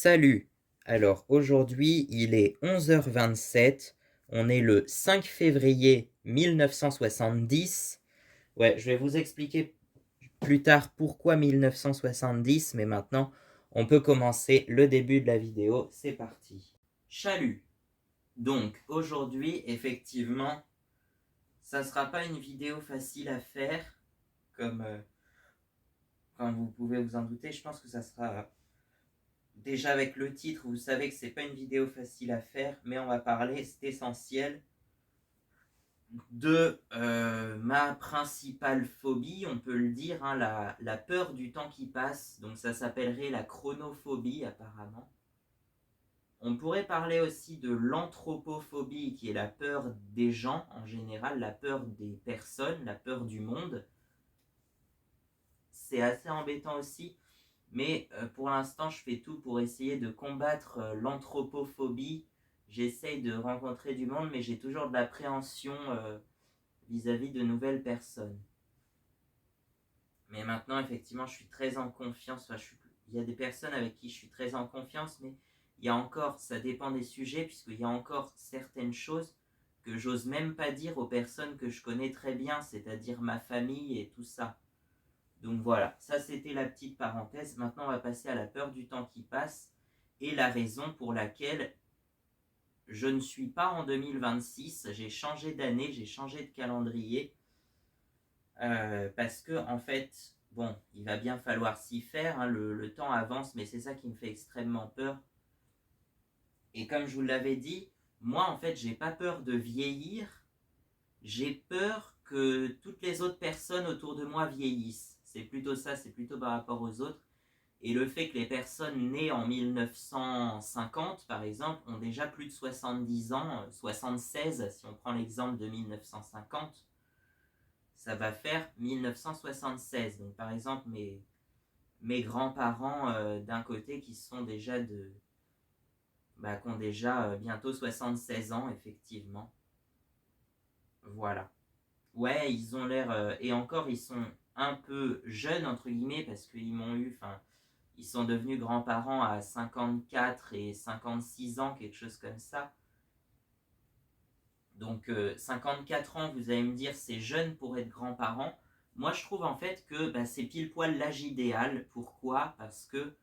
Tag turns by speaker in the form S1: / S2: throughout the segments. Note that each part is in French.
S1: Salut! Alors aujourd'hui, il est 11h27, on est le 5 février 1970. Ouais, je vais vous expliquer plus tard pourquoi 1970, mais maintenant, on peut commencer le début de la vidéo. C'est parti. Chalut! Donc aujourd'hui, effectivement, ça sera pas une vidéo facile à faire, comme vous pouvez vous en douter. Je pense que ça sera déjà avec le titre, vous savez que c'est pas une vidéo facile à faire, mais on va parler, c'est essentiel, de ma principale phobie, on peut le dire, hein, la peur du temps qui passe. Donc ça s'appellerait la chronophobie apparemment. On pourrait parler aussi de l'anthropophobie, qui est la peur des gens en général, la peur des personnes, la peur du monde. C'est assez embêtant aussi. Mais pour l'instant, je fais tout pour essayer de combattre l'anthropophobie. J'essaye de rencontrer du monde, mais j'ai toujours de l'appréhension vis-à-vis de nouvelles personnes. Mais maintenant, effectivement, je suis très en confiance. Enfin, il y a des personnes avec qui je suis très en confiance, mais il y a encore, ça dépend des sujets, puisqu'il y a encore certaines choses que j'ose même pas dire aux personnes que je connais très bien, c'est-à-dire ma famille et tout ça. Donc voilà, ça c'était la petite parenthèse. Maintenant, on va passer à la peur du temps qui passe et la raison pour laquelle je ne suis pas en 2026. J'ai changé d'année, j'ai changé de calendrier parce que en fait, bon, il va bien falloir s'y faire. Hein, le temps avance, mais c'est ça qui me fait extrêmement peur. Et comme je vous l'avais dit, moi en fait, j'ai pas peur de vieillir. J'ai peur que toutes les autres personnes autour de moi vieillissent. C'est plutôt ça, c'est plutôt par rapport aux autres. Et le fait que les personnes nées en 1950, par exemple, ont déjà plus de 70 ans, 76, si on prend l'exemple de 1950, ça va faire 1976. Donc par exemple, mes grands-parents d'un côté qui sont déjà qui ont déjà bientôt 76 ans, effectivement. Voilà. Ouais, ils ont l'air, et encore, ils sont un peu jeunes, entre guillemets, parce qu'ils m'ont eu, enfin, ils sont devenus grands-parents à 54 et 56 ans, quelque chose comme ça. Donc 54 ans, vous allez me dire, c'est jeune pour être grands-parents. Moi, je trouve en fait que c'est pile poil l'âge idéal. Pourquoi? Parce que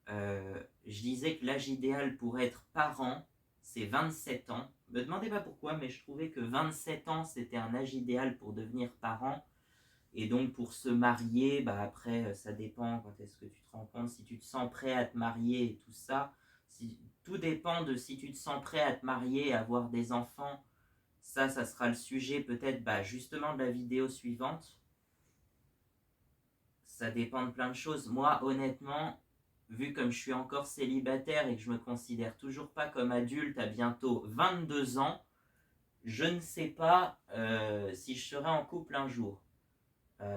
S1: je disais que l'âge idéal pour être parent, c'est 27 ans. Me demandez pas pourquoi, mais je trouvais que 27 ans, c'était un âge idéal pour devenir parent. Et donc pour se marier, après ça dépend quand est-ce que tu te rends compte, si tu te sens prêt à te marier et tout ça. Tout dépend de si tu te sens prêt à te marier, à avoir des enfants. Ça sera le sujet peut-être justement de la vidéo suivante. Ça dépend de plein de choses. Moi honnêtement, vu comme je suis encore célibataire et que je me considère toujours pas comme adulte à bientôt 22 ans, je ne sais pas si je serai en couple un jour.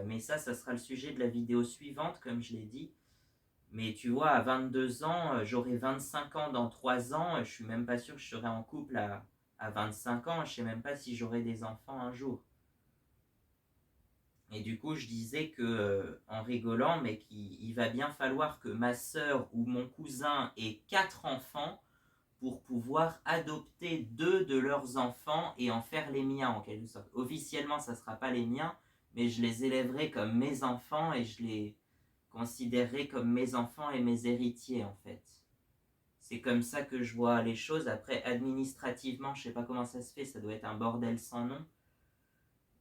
S1: Mais ça sera le sujet de la vidéo suivante, comme je l'ai dit. Mais tu vois, à 22 ans, j'aurai 25 ans dans 3 ans. Je suis même pas sûr que je serai en couple à 25 ans. Je sais même pas si j'aurai des enfants un jour. Et du coup, je disais que, en rigolant, mais qu'il va bien falloir que ma sœur ou mon cousin ait 4 enfants pour pouvoir adopter 2 de leurs enfants et en faire les miens en quelque sorte. Officiellement, ça ne sera pas les miens, mais je les élèverai comme mes enfants et je les considérerai comme mes enfants et mes héritiers en fait. C'est comme ça que je vois les choses. Après, administrativement, je ne sais pas comment ça se fait, ça doit être un bordel sans nom.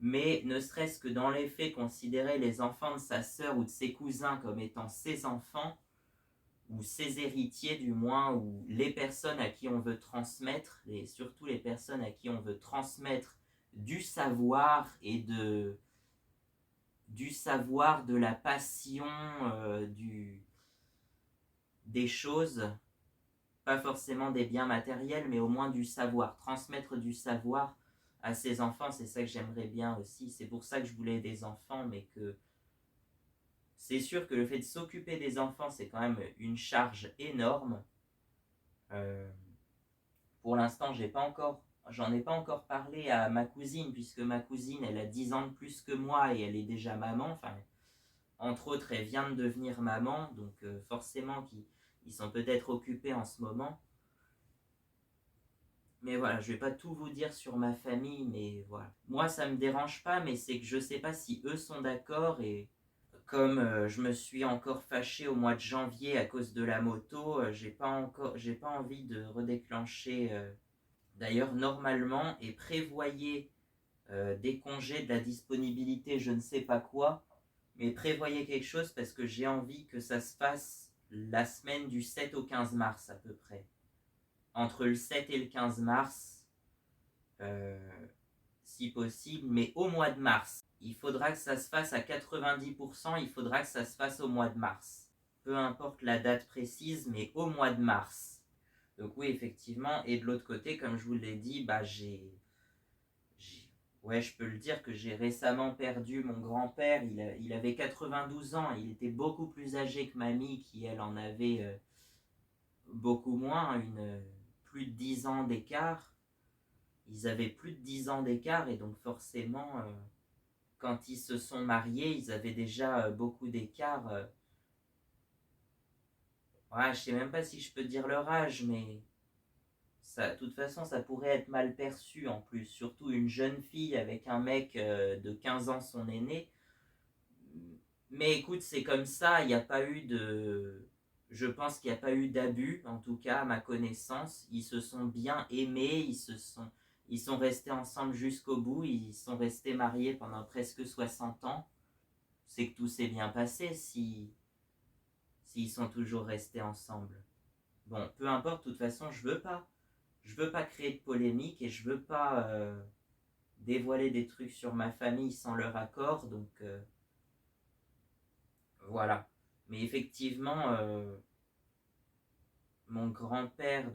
S1: Mais ne serait-ce que dans les faits, considérer les enfants de sa sœur ou de ses cousins comme étant ses enfants, ou ses héritiers du moins, ou les personnes à qui on veut transmettre, et surtout les personnes à qui on veut transmettre du savoir du savoir, de la passion, des choses, pas forcément des biens matériels, mais au moins du savoir, transmettre du savoir à ses enfants, c'est ça que j'aimerais bien aussi. C'est pour ça que je voulais des enfants, mais que c'est sûr que le fait de s'occuper des enfants, c'est quand même une charge énorme. Euh, pour l'instant, j'en ai pas encore parlé à ma cousine, puisque ma cousine, elle a 10 ans de plus que moi et elle est déjà maman. Enfin, entre autres, elle vient de devenir maman, donc forcément, ils sont peut-être occupés en ce moment. Mais voilà, je vais pas tout vous dire sur ma famille, mais voilà. Moi, ça me dérange pas, mais c'est que je sais pas si eux sont d'accord. Et comme je me suis encore fâché au mois de janvier à cause de la moto, j'ai pas envie de redéclencher. D'ailleurs, normalement, et prévoyez des congés, de la disponibilité, je ne sais pas quoi, mais prévoyez quelque chose parce que j'ai envie que ça se fasse la semaine du 7 au 15 mars à peu près. Entre le 7 et le 15 mars, euh, si possible, mais au mois de mars. Il faudra que ça se fasse à 90%, il faudra que ça se fasse au mois de mars. Peu importe la date précise, mais au mois de mars. Donc oui, effectivement, et de l'autre côté, comme je vous l'ai dit, ouais, je peux le dire que j'ai récemment perdu mon grand-père. Il avait 92 ans, il était beaucoup plus âgé que mamie, qui elle en avait beaucoup moins, plus de 10 ans d'écart. Ils avaient plus de 10 ans d'écart, et donc forcément, quand ils se sont mariés, ils avaient déjà beaucoup d'écart. Ouais, je sais même pas si je peux dire leur âge, mais ça, de toute façon, ça pourrait être mal perçu en plus. Surtout une jeune fille avec un mec de 15 ans, son aîné. Mais écoute, c'est comme ça, il n'y a pas eu de... Je pense qu'il n'y a pas eu d'abus, en tout cas, à ma connaissance. Ils se sont bien aimés, ils sont restés ensemble jusqu'au bout, ils sont restés mariés pendant presque 60 ans. C'est que tout s'est bien passé s'ils sont toujours restés ensemble. Bon, peu importe, de toute façon, je veux pas créer de polémique et je veux pas dévoiler des trucs sur ma famille sans leur accord, donc voilà. Mais effectivement, mon grand-père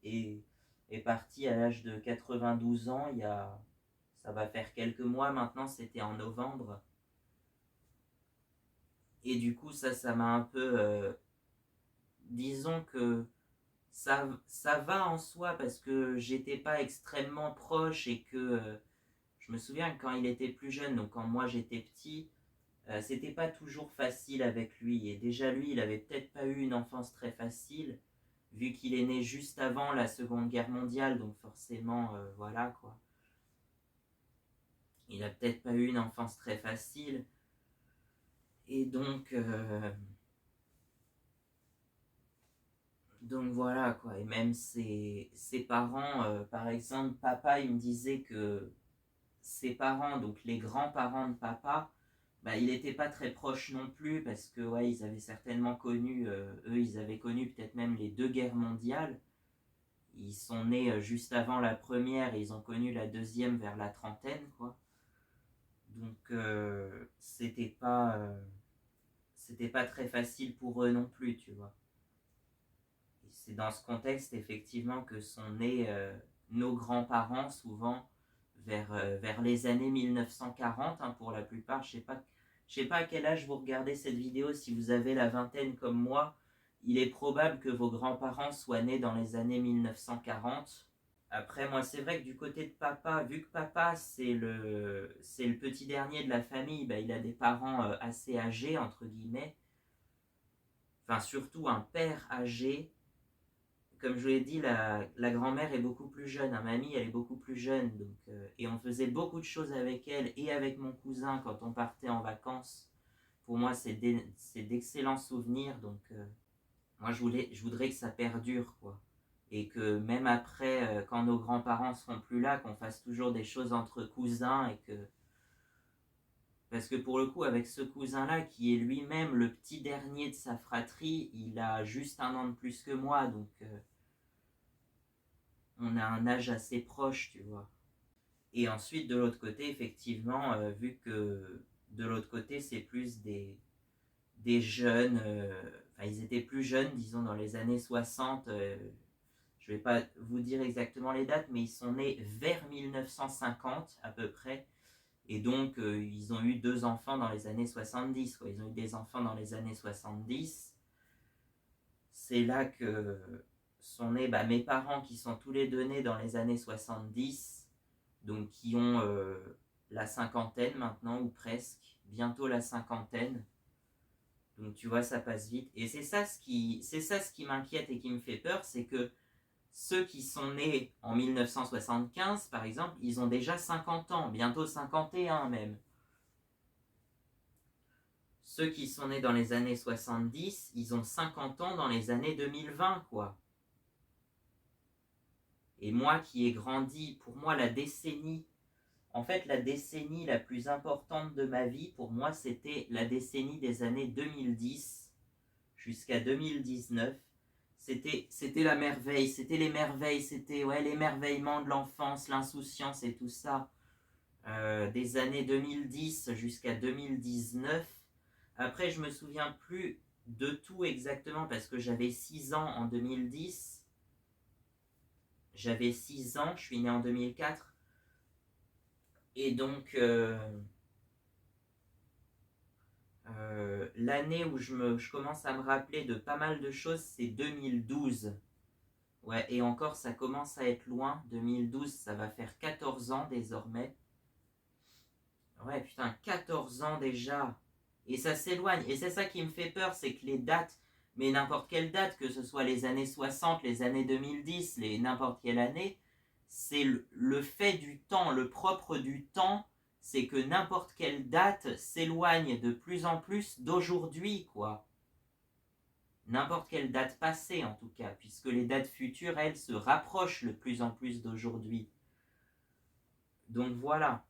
S1: est, est parti à l'âge de 92 ans, ça va faire quelques mois maintenant, c'était en novembre. Et du coup, ça m'a un peu... disons que ça va en soi parce que j'étais pas extrêmement proche et que je me souviens que quand il était plus jeune, donc quand moi j'étais petit, c'était pas toujours facile avec lui. Et déjà lui, il avait peut-être pas eu une enfance très facile, vu qu'il est né juste avant la Seconde Guerre mondiale, donc forcément, voilà quoi. Il a peut-être pas eu une enfance très facile. Et donc voilà quoi. Et même ses parents, par exemple, papa, il me disait que ses parents, donc les grands-parents de papa, bah, il n'était pas très proche non plus parce que ouais, ils avaient certainement connu, eux, ils avaient connu peut-être même les deux guerres mondiales. Ils sont nés juste avant la première et ils ont connu la deuxième vers la trentaine, quoi. Donc c'était pas très facile pour eux non plus, tu vois. Et c'est dans ce contexte effectivement que sont nés nos grands-parents souvent vers les années 1940 hein, pour la plupart. Je sais pas à quel âge vous regardez cette vidéo, si vous avez la vingtaine comme moi. Il est probable que vos grands-parents soient nés dans les années 1940. Après, moi, c'est vrai que du côté de papa, vu que papa, c'est le petit dernier de la famille, bah, il a des parents assez âgés, entre guillemets. Enfin, surtout un père âgé. Comme je vous l'ai dit, la grand-mère est beaucoup plus jeune, hein. Mamie, elle est beaucoup plus jeune. Donc, et on faisait beaucoup de choses avec elle et avec mon cousin quand on partait en vacances. Pour moi, c'est d'excellents souvenirs. Donc, moi, je voudrais que ça perdure, quoi. Et que même après, quand nos grands-parents seront plus là, qu'on fasse toujours des choses entre cousins et que... Parce que pour le coup, avec ce cousin-là, qui est lui-même le petit dernier de sa fratrie, il a juste un an de plus que moi, donc on a un âge assez proche, tu vois. Et ensuite, de l'autre côté, effectivement, vu que de l'autre côté, c'est plus des jeunes, enfin, ils étaient plus jeunes, disons, dans les années 60. Je ne vais pas vous dire exactement les dates, mais ils sont nés vers 1950 à peu près. Et donc, ils ont eu deux enfants dans les années 70, quoi. Ils ont eu des enfants dans les années 70. C'est là que sont nés mes parents qui sont tous les deux nés dans les années 70, donc qui ont la cinquantaine maintenant, ou presque, bientôt la cinquantaine. Donc tu vois, ça passe vite. Et c'est ça ce qui m'inquiète et qui me fait peur, c'est que ceux qui sont nés en 1975, par exemple, ils ont déjà 50 ans, bientôt 51 même. Ceux qui sont nés dans les années 70, ils ont 50 ans dans les années 2020, quoi. Et moi qui ai grandi, pour moi, la décennie la plus importante de ma vie, pour moi, c'était la décennie des années 2010 jusqu'à 2019. C'était la merveille, c'était les merveilles, c'était ouais, l'émerveillement de l'enfance, l'insouciance et tout ça. Des années 2010 jusqu'à 2019. Après, je me souviens plus de tout exactement parce que j'avais 6 ans en 2010. J'avais 6 ans, je suis né en 2004. Et donc, l'année où je commence à me rappeler de pas mal de choses, c'est 2012. Ouais, et encore, ça commence à être loin. 2012, ça va faire 14 ans désormais. Ouais, putain, 14 ans déjà. Et ça s'éloigne. Et c'est ça qui me fait peur, c'est que les dates, mais n'importe quelle date, que ce soit les années 60, les années 2010, n'importe quelle année, c'est le fait du temps, le propre du temps, c'est que n'importe quelle date s'éloigne de plus en plus d'aujourd'hui, quoi. N'importe quelle date passée, en tout cas, puisque les dates futures, elles, se rapprochent de plus en plus d'aujourd'hui. Donc voilà.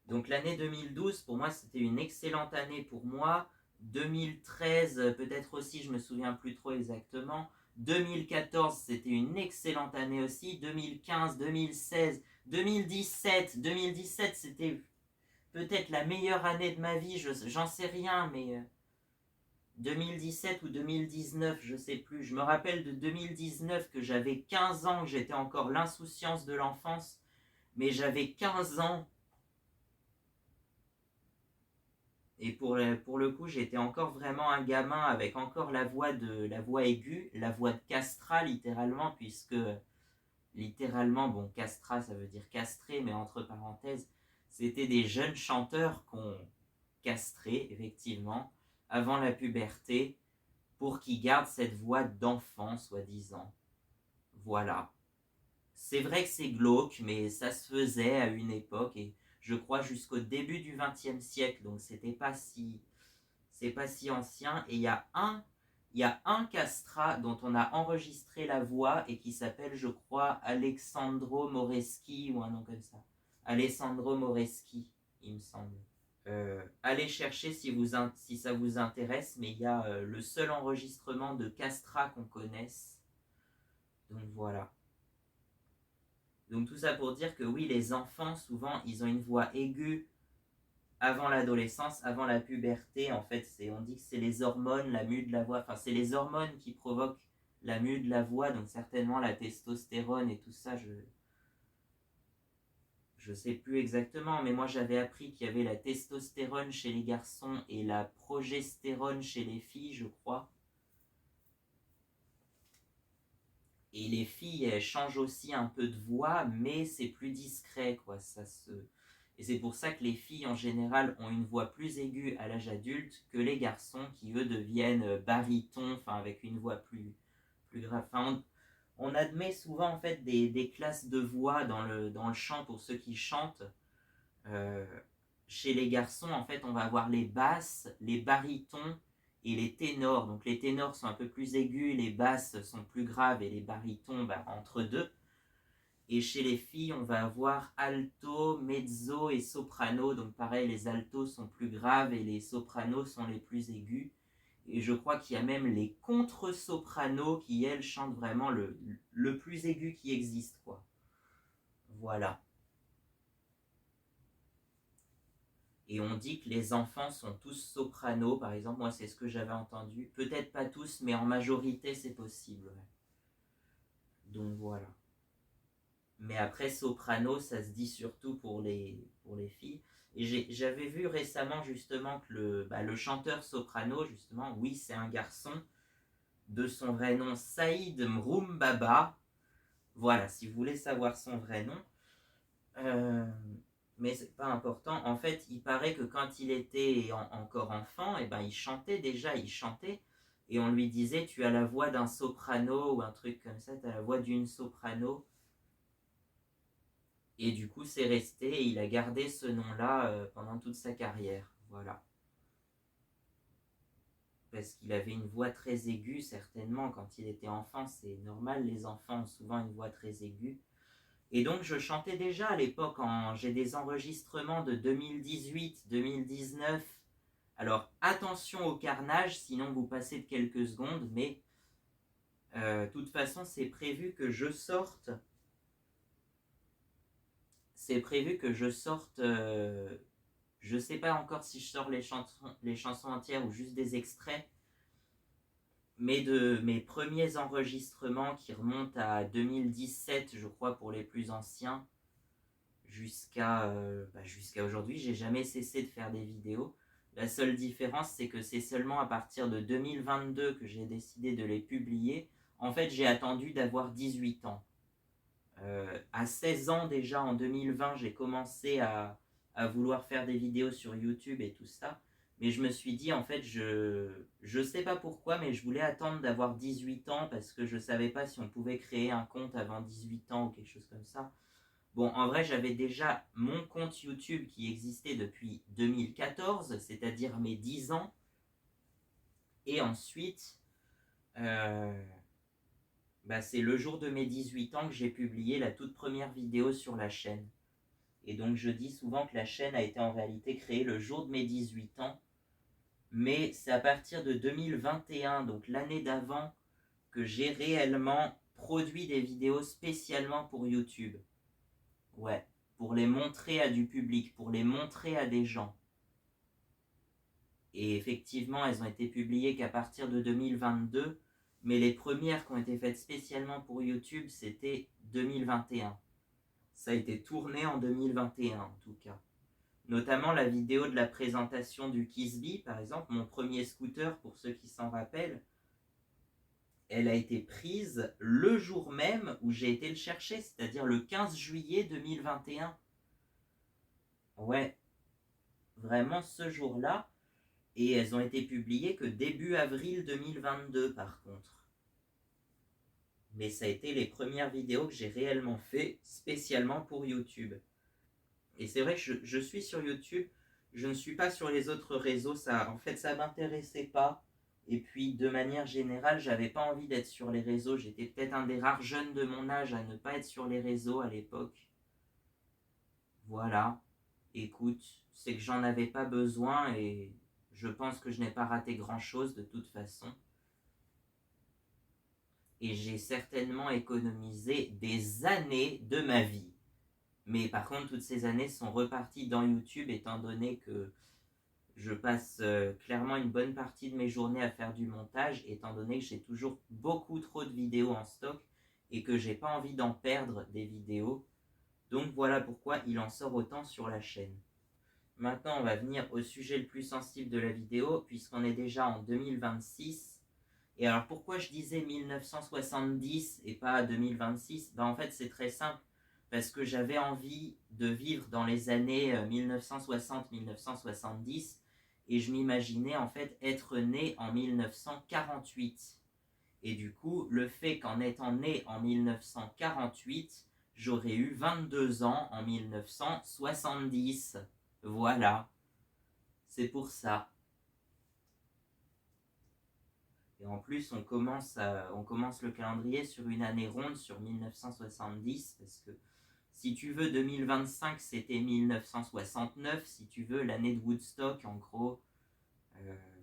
S1: Donc l'année 2012, pour moi, c'était une excellente année pour moi. 2013, peut-être aussi, je me souviens plus trop exactement. 2014, c'était une excellente année aussi. 2015, 2016, 2017, c'était peut-être la meilleure année de ma vie. J'en sais rien, mais 2017 ou 2019, je sais plus. Je me rappelle de 2019 que j'avais 15 ans, que j'étais encore l'insouciance de l'enfance, mais j'avais 15 ans. Et pour le coup, j'étais encore vraiment un gamin avec encore la voix aiguë, la voix de Castra littéralement, puisque littéralement, bon, Castra ça veut dire castré, mais entre parenthèses, c'était des jeunes chanteurs qu'on castrait, effectivement, avant la puberté, pour qu'ils gardent cette voix d'enfant, soi-disant. Voilà. C'est vrai que c'est glauque, mais ça se faisait à une époque, et je crois jusqu'au début du XXe siècle, donc c'est pas si ancien. Et il y a un castrat dont on a enregistré la voix et qui s'appelle, je crois, Alessandro Moreschi ou un nom comme ça. Alessandro Moreschi, il me semble. Allez chercher si ça vous intéresse, mais il y a le seul enregistrement de castrat qu'on connaisse. Donc voilà. Donc tout ça pour dire que oui, les enfants, souvent, ils ont une voix aiguë avant l'adolescence, avant la puberté. En fait, on dit que c'est les hormones, la mue de la voix. Enfin, c'est les hormones qui provoquent la mue de la voix, donc certainement la testostérone et tout ça. Je sais plus exactement, mais moi j'avais appris qu'il y avait la testostérone chez les garçons et la progestérone chez les filles, je crois. Et les filles, elles changent aussi un peu de voix, mais c'est plus discret, quoi. Et c'est pour ça que les filles, en général, ont une voix plus aiguë à l'âge adulte que les garçons, qui, eux, deviennent barytons, enfin, avec une voix plus grave. Enfin, on admet souvent, en fait, des classes de voix dans le chant pour ceux qui chantent. Euh, Chez les garçons, en fait, on va avoir les basses, les barytons et les ténors. Donc les ténors sont un peu plus aigus, les basses sont plus graves et les barytons entre deux. Et chez les filles, on va avoir alto, mezzo et soprano. Donc pareil, les altos sont plus graves et les sopranos sont les plus aigus. Et je crois qu'il y a même les contre-sopranos qui, elles, chantent vraiment le plus aigu qui existe, quoi. Voilà. Et on dit que les enfants sont tous sopranos, par exemple. Moi, c'est ce que j'avais entendu. Peut-être pas tous, mais en majorité, c'est possible. Ouais. Donc voilà. Mais après, soprano, ça se dit surtout pour les filles. Et j'avais vu récemment, justement, que le chanteur soprano, justement, oui, c'est un garçon, de son vrai nom, Saïd Mroumbaba. Voilà, si vous voulez savoir son vrai nom. Euh, Mais c'est pas important. En fait, il paraît que quand il était encore enfant, et ben, il chantait déjà, il chantait. Et on lui disait, tu as la voix d'un soprano ou un truc comme ça, tu as la voix d'une soprano. Et du coup, c'est resté et il a gardé ce nom-là pendant toute sa carrière. Voilà. Parce qu'il avait une voix très aiguë, certainement, quand il était enfant. C'est normal, les enfants ont souvent une voix très aiguë. Et donc, je chantais déjà à l'époque. J'ai des enregistrements de 2018, 2019. Alors, attention au carnage, sinon vous passez de quelques secondes. Mais de toute façon, c'est prévu que je sorte. C'est prévu que je sorte. Je sais pas encore si je sors les chansons entières ou juste des extraits. Mais de mes premiers enregistrements qui remontent à 2017, je crois, pour les plus anciens, jusqu'à aujourd'hui, j'ai jamais cessé de faire des vidéos. La seule différence, c'est que c'est seulement à partir de 2022 que j'ai décidé de les publier. En fait, j'ai attendu d'avoir 18 ans. À 16 ans déjà, en 2020, j'ai commencé à vouloir faire des vidéos sur YouTube et tout ça. Mais je me suis dit, en fait, je sais pas pourquoi, mais je voulais attendre d'avoir 18 ans parce que je savais pas si on pouvait créer un compte avant 18 ans ou quelque chose comme ça. Bon, en vrai, j'avais déjà mon compte YouTube qui existait depuis 2014, c'est-à-dire mes 10 ans. Et ensuite, euh, c'est le jour de mes 18 ans que j'ai publié la toute première vidéo sur la chaîne. Et donc, je dis souvent que la chaîne a été en réalité créée le jour de mes 18 ans. Mais c'est à partir de 2021, donc l'année d'avant, que j'ai réellement produit des vidéos spécialement pour YouTube. Ouais, pour les montrer à du public, pour les montrer à des gens. Et effectivement, elles ont été publiées qu'à partir de 2022, mais les premières qui ont été faites spécialement pour YouTube, c'était 2021. Ça a été tourné en 2021 en tout cas. Notamment la vidéo de la présentation du Kisby, par exemple, mon premier scooter, pour ceux qui s'en rappellent, elle a été prise le jour même où j'ai été le chercher, c'est-à-dire le 15 juillet 2021. Ouais, vraiment ce jour-là. Et elles ont été publiées que début avril 2022 par contre. Mais ça a été les premières vidéos que j'ai réellement fait spécialement pour YouTube. Et c'est vrai que je suis sur YouTube, je ne suis pas sur les autres réseaux, en fait ça m'intéressait pas. Et puis de manière générale, j'avais pas envie d'être sur les réseaux, j'étais peut-être un des rares jeunes de mon âge à ne pas être sur les réseaux à l'époque. Voilà, écoute, c'est que j'en avais pas besoin et je pense que je n'ai pas raté grand-chose de toute façon. Et j'ai certainement économisé des années de ma vie. Mais par contre, toutes ces années sont reparties dans YouTube étant donné que je passe clairement une bonne partie de mes journées à faire du montage, étant donné que j'ai toujours beaucoup trop de vidéos en stock et que j'ai pas envie d'en perdre des vidéos. Donc voilà pourquoi il en sort autant sur la chaîne. Maintenant, on va venir au sujet le plus sensible de la vidéo, puisqu'on est déjà en 2026. Et alors pourquoi je disais 1970 et pas 2026 ? En fait, c'est très simple. Parce que j'avais envie de vivre dans les années 1960-1970 et je m'imaginais en fait être né en 1948. Et du coup, le fait qu'en étant né en 1948, j'aurais eu 22 ans en 1970. Voilà, c'est pour ça. Et en plus, on commence le calendrier sur une année ronde, sur 1970, parce que si tu veux, 2025, c'était 1969, si tu veux, l'année de Woodstock, en gros.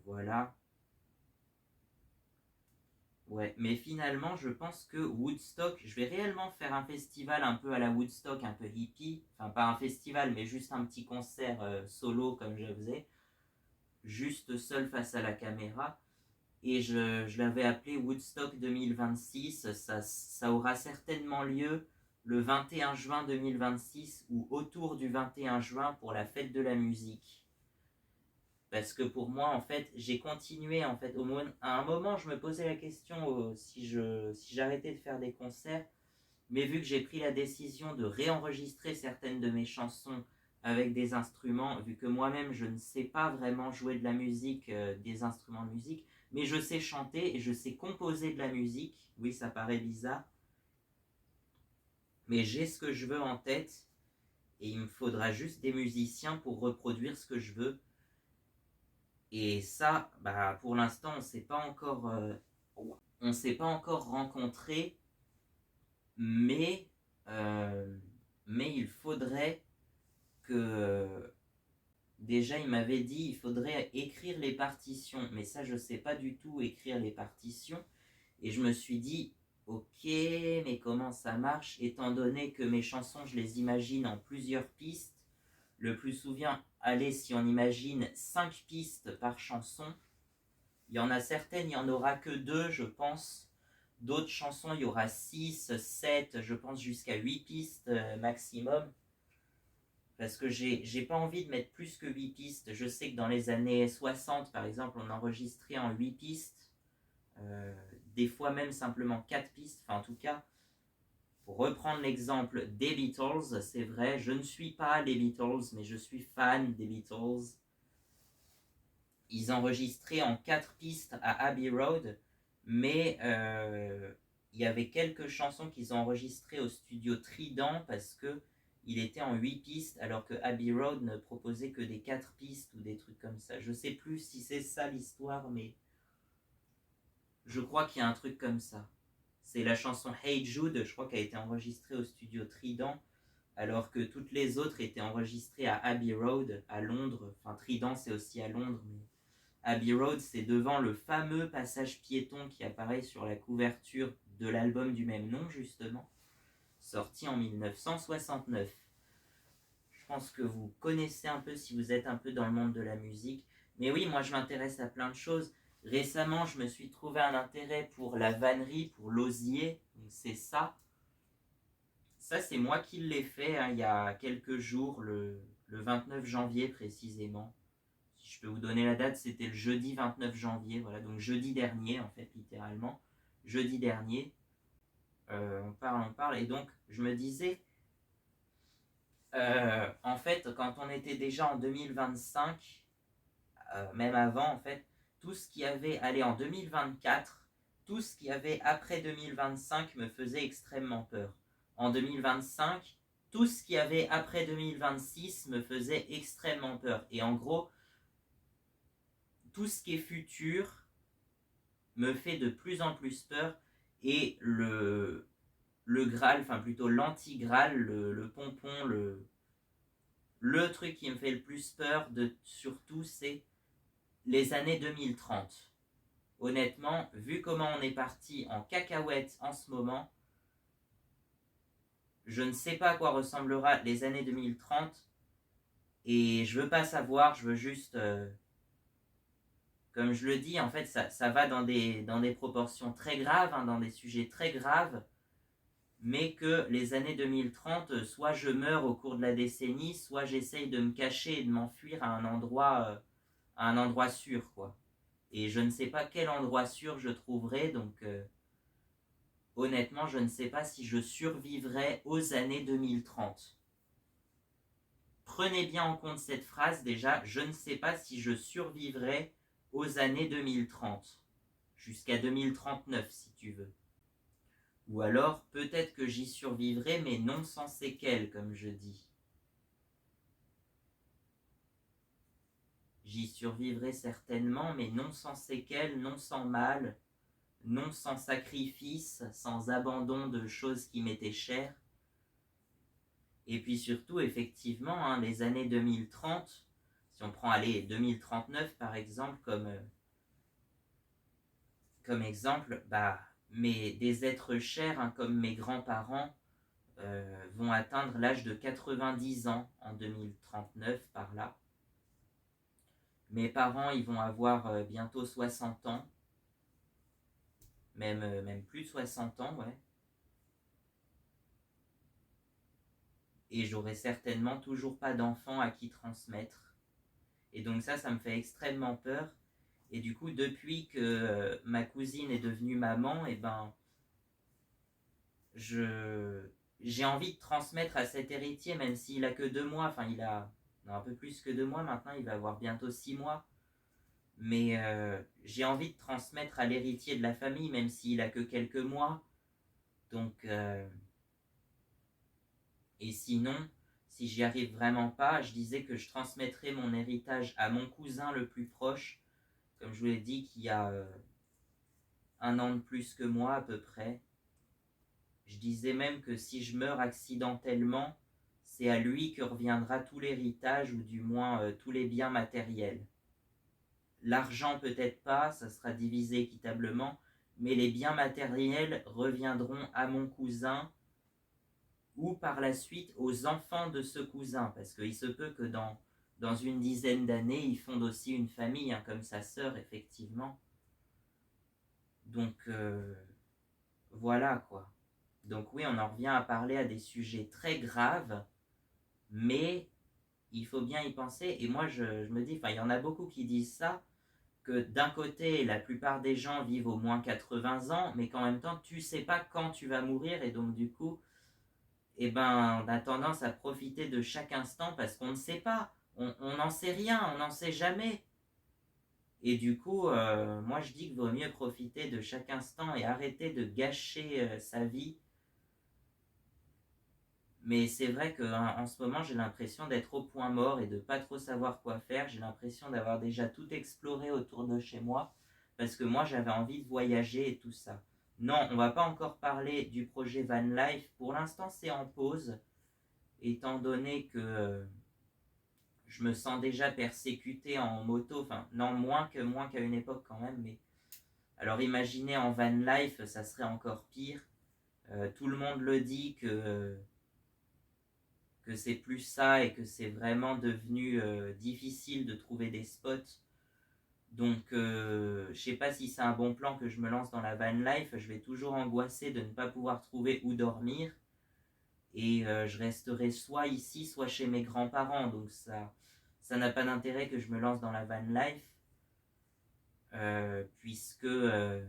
S1: Voilà. Ouais, mais finalement, je pense que Woodstock, je vais réellement faire un festival un peu à la Woodstock, un peu hippie. Enfin, pas un festival, mais juste un petit concert solo comme je faisais. Juste seul face à la caméra. Et je l'avais appelé Woodstock 2026. Ça aura certainement lieu le 21 juin 2026 ou autour du 21 juin pour la fête de la musique. Parce que pour moi, en fait, j'ai continué, en fait, à un moment, je me posais la question si j'arrêtais de faire des concerts, mais vu que j'ai pris la décision de réenregistrer certaines de mes chansons avec des instruments, vu que moi-même je ne sais pas vraiment jouer de la musique, des instruments de musique, mais je sais chanter et je sais composer de la musique. Oui, ça paraît bizarre, mais j'ai ce que je veux en tête et il me faudra juste des musiciens pour reproduire ce que je veux. Et ça, bah, pour l'instant, on s'est pas encore rencontrés, mais, euh, mais il faudrait que déjà, il m'avait dit il faudrait écrire les partitions, mais ça, je sais pas du tout écrire les partitions. Et je me suis dit, ok, mais comment ça marche, étant donné que mes chansons, je les imagine en plusieurs pistes. Le plus souvent, allez, si on imagine 5 pistes par chanson, il y en a certaines, il n'y en aura que 2, je pense. D'autres chansons, il y aura 6, 7, je pense jusqu'à 8 pistes maximum. Parce que j'ai pas envie de mettre plus que 8 pistes. Je sais que dans les années 60, par exemple, on enregistrait en 8 pistes. Des fois même simplement 4 pistes. Enfin, en tout cas, pour reprendre l'exemple des Beatles, c'est vrai, je ne suis pas les Beatles, mais je suis fan des Beatles. Ils enregistraient en 4 pistes à Abbey Road, mais il y avait quelques chansons qu'ils ont enregistrées au studio Trident parce que il était en 8 pistes alors que Abbey Road ne proposait que des 4 pistes ou des trucs comme ça. Je sais plus si c'est ça l'histoire, mais je crois qu'il y a un truc comme ça. C'est la chanson Hey Jude, je crois qu'elle a été enregistrée au studio Trident alors que toutes les autres étaient enregistrées à Abbey Road, à Londres. Enfin, Trident c'est aussi à Londres, mais Abbey Road, c'est devant le fameux passage piéton qui apparaît sur la couverture de l'album du même nom, justement, sorti en 1969. Je pense que vous connaissez un peu si vous êtes un peu dans le monde de la musique. Mais oui, moi je m'intéresse à plein de choses. Récemment, je me suis trouvé un intérêt pour la vannerie, pour l'osier. Donc c'est ça. Ça, c'est moi qui l'ai fait hein, il y a quelques jours, le 29 janvier précisément. Si je peux vous donner la date, c'était le jeudi 29 janvier, voilà, donc jeudi dernier en fait, littéralement, jeudi dernier, on parle, et donc je me disais, en fait, quand on était déjà en 2025, même avant en fait, tout ce qui avait, allé en 2024, tout ce qui avait après 2025 me faisait extrêmement peur. En 2025, tout ce qui avait après 2026 me faisait extrêmement peur. Et en gros, tout ce qui est futur me fait de plus en plus peur et le Graal, enfin plutôt l'anti-Graal, le pompon, le truc qui me fait le plus peur de surtout, c'est les années 2030. Honnêtement, vu comment on est parti en cacahuète en ce moment, je ne sais pas à quoi ressemblera les années 2030 et je veux pas savoir, je veux juste comme je le dis, en fait, ça va dans des proportions très graves, hein, dans des sujets très graves, mais que les années 2030, soit je meurs au cours de la décennie, soit j'essaye de me cacher et de m'enfuir à un endroit sûr, quoi. Et je ne sais pas quel endroit sûr je trouverai, donc honnêtement, je ne sais pas si je survivrai aux années 2030. Prenez bien en compte cette phrase déjà, je ne sais pas si je survivrai aux années 2030, jusqu'à 2039 si tu veux. Ou alors, peut-être que j'y survivrai, mais non sans séquelles, comme je dis. J'y survivrai certainement, mais non sans séquelles, non sans mal, non sans sacrifice, sans abandon de choses qui m'étaient chères. Et puis surtout, effectivement, hein, les années 2030, si on prend, allez, 2039 par exemple, comme exemple, bah, mais des êtres chers, hein, comme mes grands-parents, vont atteindre l'âge de 90 ans en 2039 par là. Mes parents, ils vont avoir bientôt 60 ans, même plus de 60 ans, ouais. Et j'aurai certainement toujours pas d'enfant à qui transmettre. Et donc ça me fait extrêmement peur. Et du coup, depuis que ma cousine est devenue maman, et ben, je, j'ai envie de transmettre à cet héritier, même s'il a que 2 mois, enfin il a non, un peu plus que 2 mois maintenant, il va avoir bientôt 6 mois, mais j'ai envie de transmettre à l'héritier de la famille, même s'il a que quelques mois. Donc, et sinon, si j'y arrive vraiment pas, je disais que je transmettrais mon héritage à mon cousin le plus proche, comme je vous l'ai dit, qui a 1 an de plus que moi à peu près. Je disais même que si je meurs accidentellement, c'est à lui que reviendra tout l'héritage, ou du moins tous les biens matériels. L'argent peut-être pas, ça sera divisé équitablement, mais les biens matériels reviendront à mon cousin, ou par la suite aux enfants de ce cousin, parce qu'il se peut que dans une dizaine d'années, il fonde aussi une famille, hein, comme sa sœur, effectivement. Donc, voilà quoi. Donc oui, on en revient à parler à des sujets très graves, mais il faut bien y penser. Et moi, je me dis, enfin, il y en a beaucoup qui disent ça, que d'un côté, la plupart des gens vivent au moins 80 ans, mais qu'en même temps, tu sais pas quand tu vas mourir, et donc du coup, eh ben, on a tendance à profiter de chaque instant parce qu'on ne sait pas, on n'en sait rien, on n'en sait jamais. Et du coup, moi je dis qu'il vaut mieux profiter de chaque instant et arrêter de gâcher sa vie. Mais c'est vrai qu'en ce moment, j'ai l'impression d'être au point mort et de pas trop savoir quoi faire. J'ai l'impression d'avoir déjà tout exploré autour de chez moi, parce que moi, j'avais envie de voyager et tout ça. Non, on va pas encore parler du projet Van Life. Pour l'instant, c'est en pause, étant donné que je me sens déjà persécuté en moto. Enfin, non, moins qu'à une époque quand même. Mais alors, imaginez en Van Life, ça serait encore pire. Tout le monde le dit que c'est plus ça et que c'est vraiment devenu difficile de trouver des spots. Donc, je sais pas si c'est un bon plan que je me lance dans la van life. Je vais toujours angoisser de ne pas pouvoir trouver où dormir. Et je resterai soit ici, soit chez mes grands-parents. Donc, ça n'a pas d'intérêt que je me lance dans la van life. Puisque je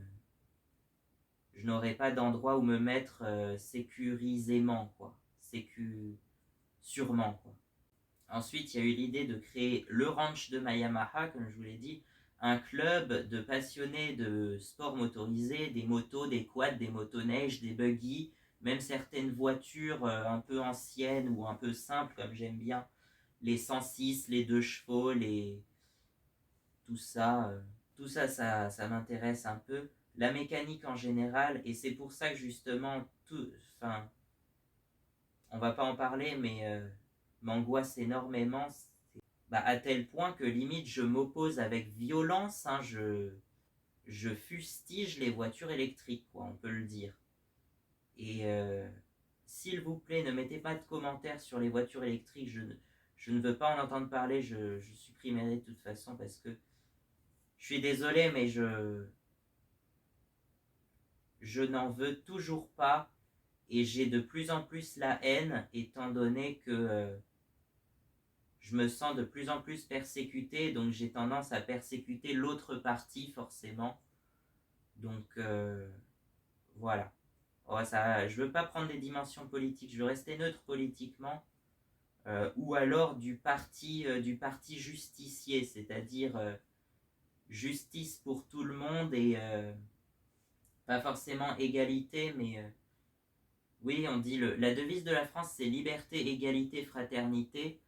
S1: n'aurai pas d'endroit où me mettre sécurisément, quoi. Sûrement, quoi. Ensuite, il y a eu l'idée de créer le ranch de Mayamaha, comme je vous l'ai dit, un club de passionnés de sports motorisés, des motos, des quads, des motoneiges, des buggy, même certaines voitures un peu anciennes ou un peu simples, comme j'aime bien, les 106, les 2 chevaux, tout ça, ça m'intéresse un peu. La mécanique en général, et c'est pour ça que justement, enfin, on va pas en parler, mais m'angoisse énormément, à tel point que limite je m'oppose avec violence, hein, je fustige les voitures électriques, quoi, on peut le dire. Et s'il vous plaît, ne mettez pas de commentaires sur les voitures électriques, je ne veux pas en entendre parler, je supprimerai de toute façon parce que je suis désolé, mais je n'en veux toujours pas, et j'ai de plus en plus la haine, étant donné que je me sens de plus en plus persécuté, donc j'ai tendance à persécuter l'autre partie forcément. Donc voilà. Oh, ça, je veux pas prendre des dimensions politiques, je veux rester neutre politiquement, ou alors du parti justicier, c'est-à-dire justice pour tout le monde et pas forcément égalité, mais oui, on dit la devise de la France, c'est liberté, égalité, fraternité.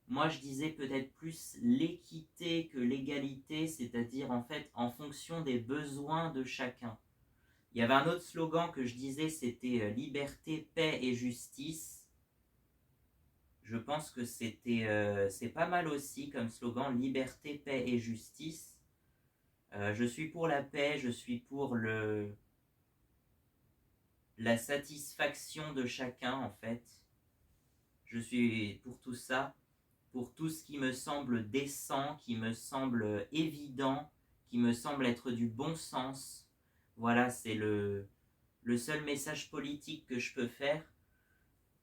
S1: Moi, je disais peut-être plus l'équité que l'égalité, c'est-à-dire en fait en fonction des besoins de chacun. Il y avait un autre slogan que je disais, c'était liberté, paix et justice. Je pense que c'est pas mal aussi comme slogan, liberté, paix et justice. Je suis pour la paix, je suis pour la satisfaction de chacun en fait. Je suis pour tout ça, pour tout ce qui me semble décent, qui me semble évident, qui me semble être du bon sens. Voilà, c'est le seul message politique que je peux faire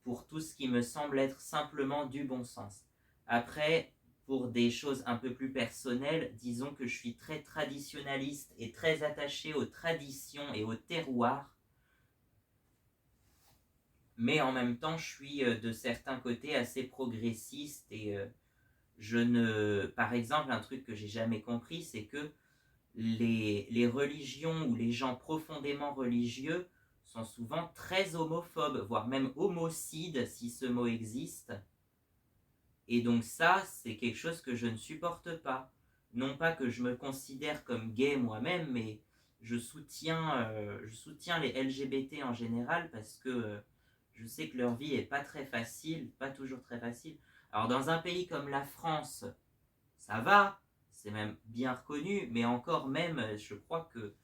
S1: pour tout ce qui me semble être simplement du bon sens. Après, pour des choses un peu plus personnelles, disons que je suis très traditionnaliste et très attaché aux traditions et au terroir. mais en même temps, je suis de certains côtés assez progressiste et par exemple, un truc que j'ai jamais compris, c'est que les religions ou les gens profondément religieux sont souvent très homophobes, voire même homocides si ce mot existe. Et donc ça, c'est quelque chose que je ne supporte pas. Non pas que je me considère comme gay moi-même, mais je soutiens les LGBT en général parce que je sais que leur vie est pas très facile, pas toujours très facile. Alors dans un pays comme la France, ça va, c'est même bien reconnu, mais encore même, je crois que...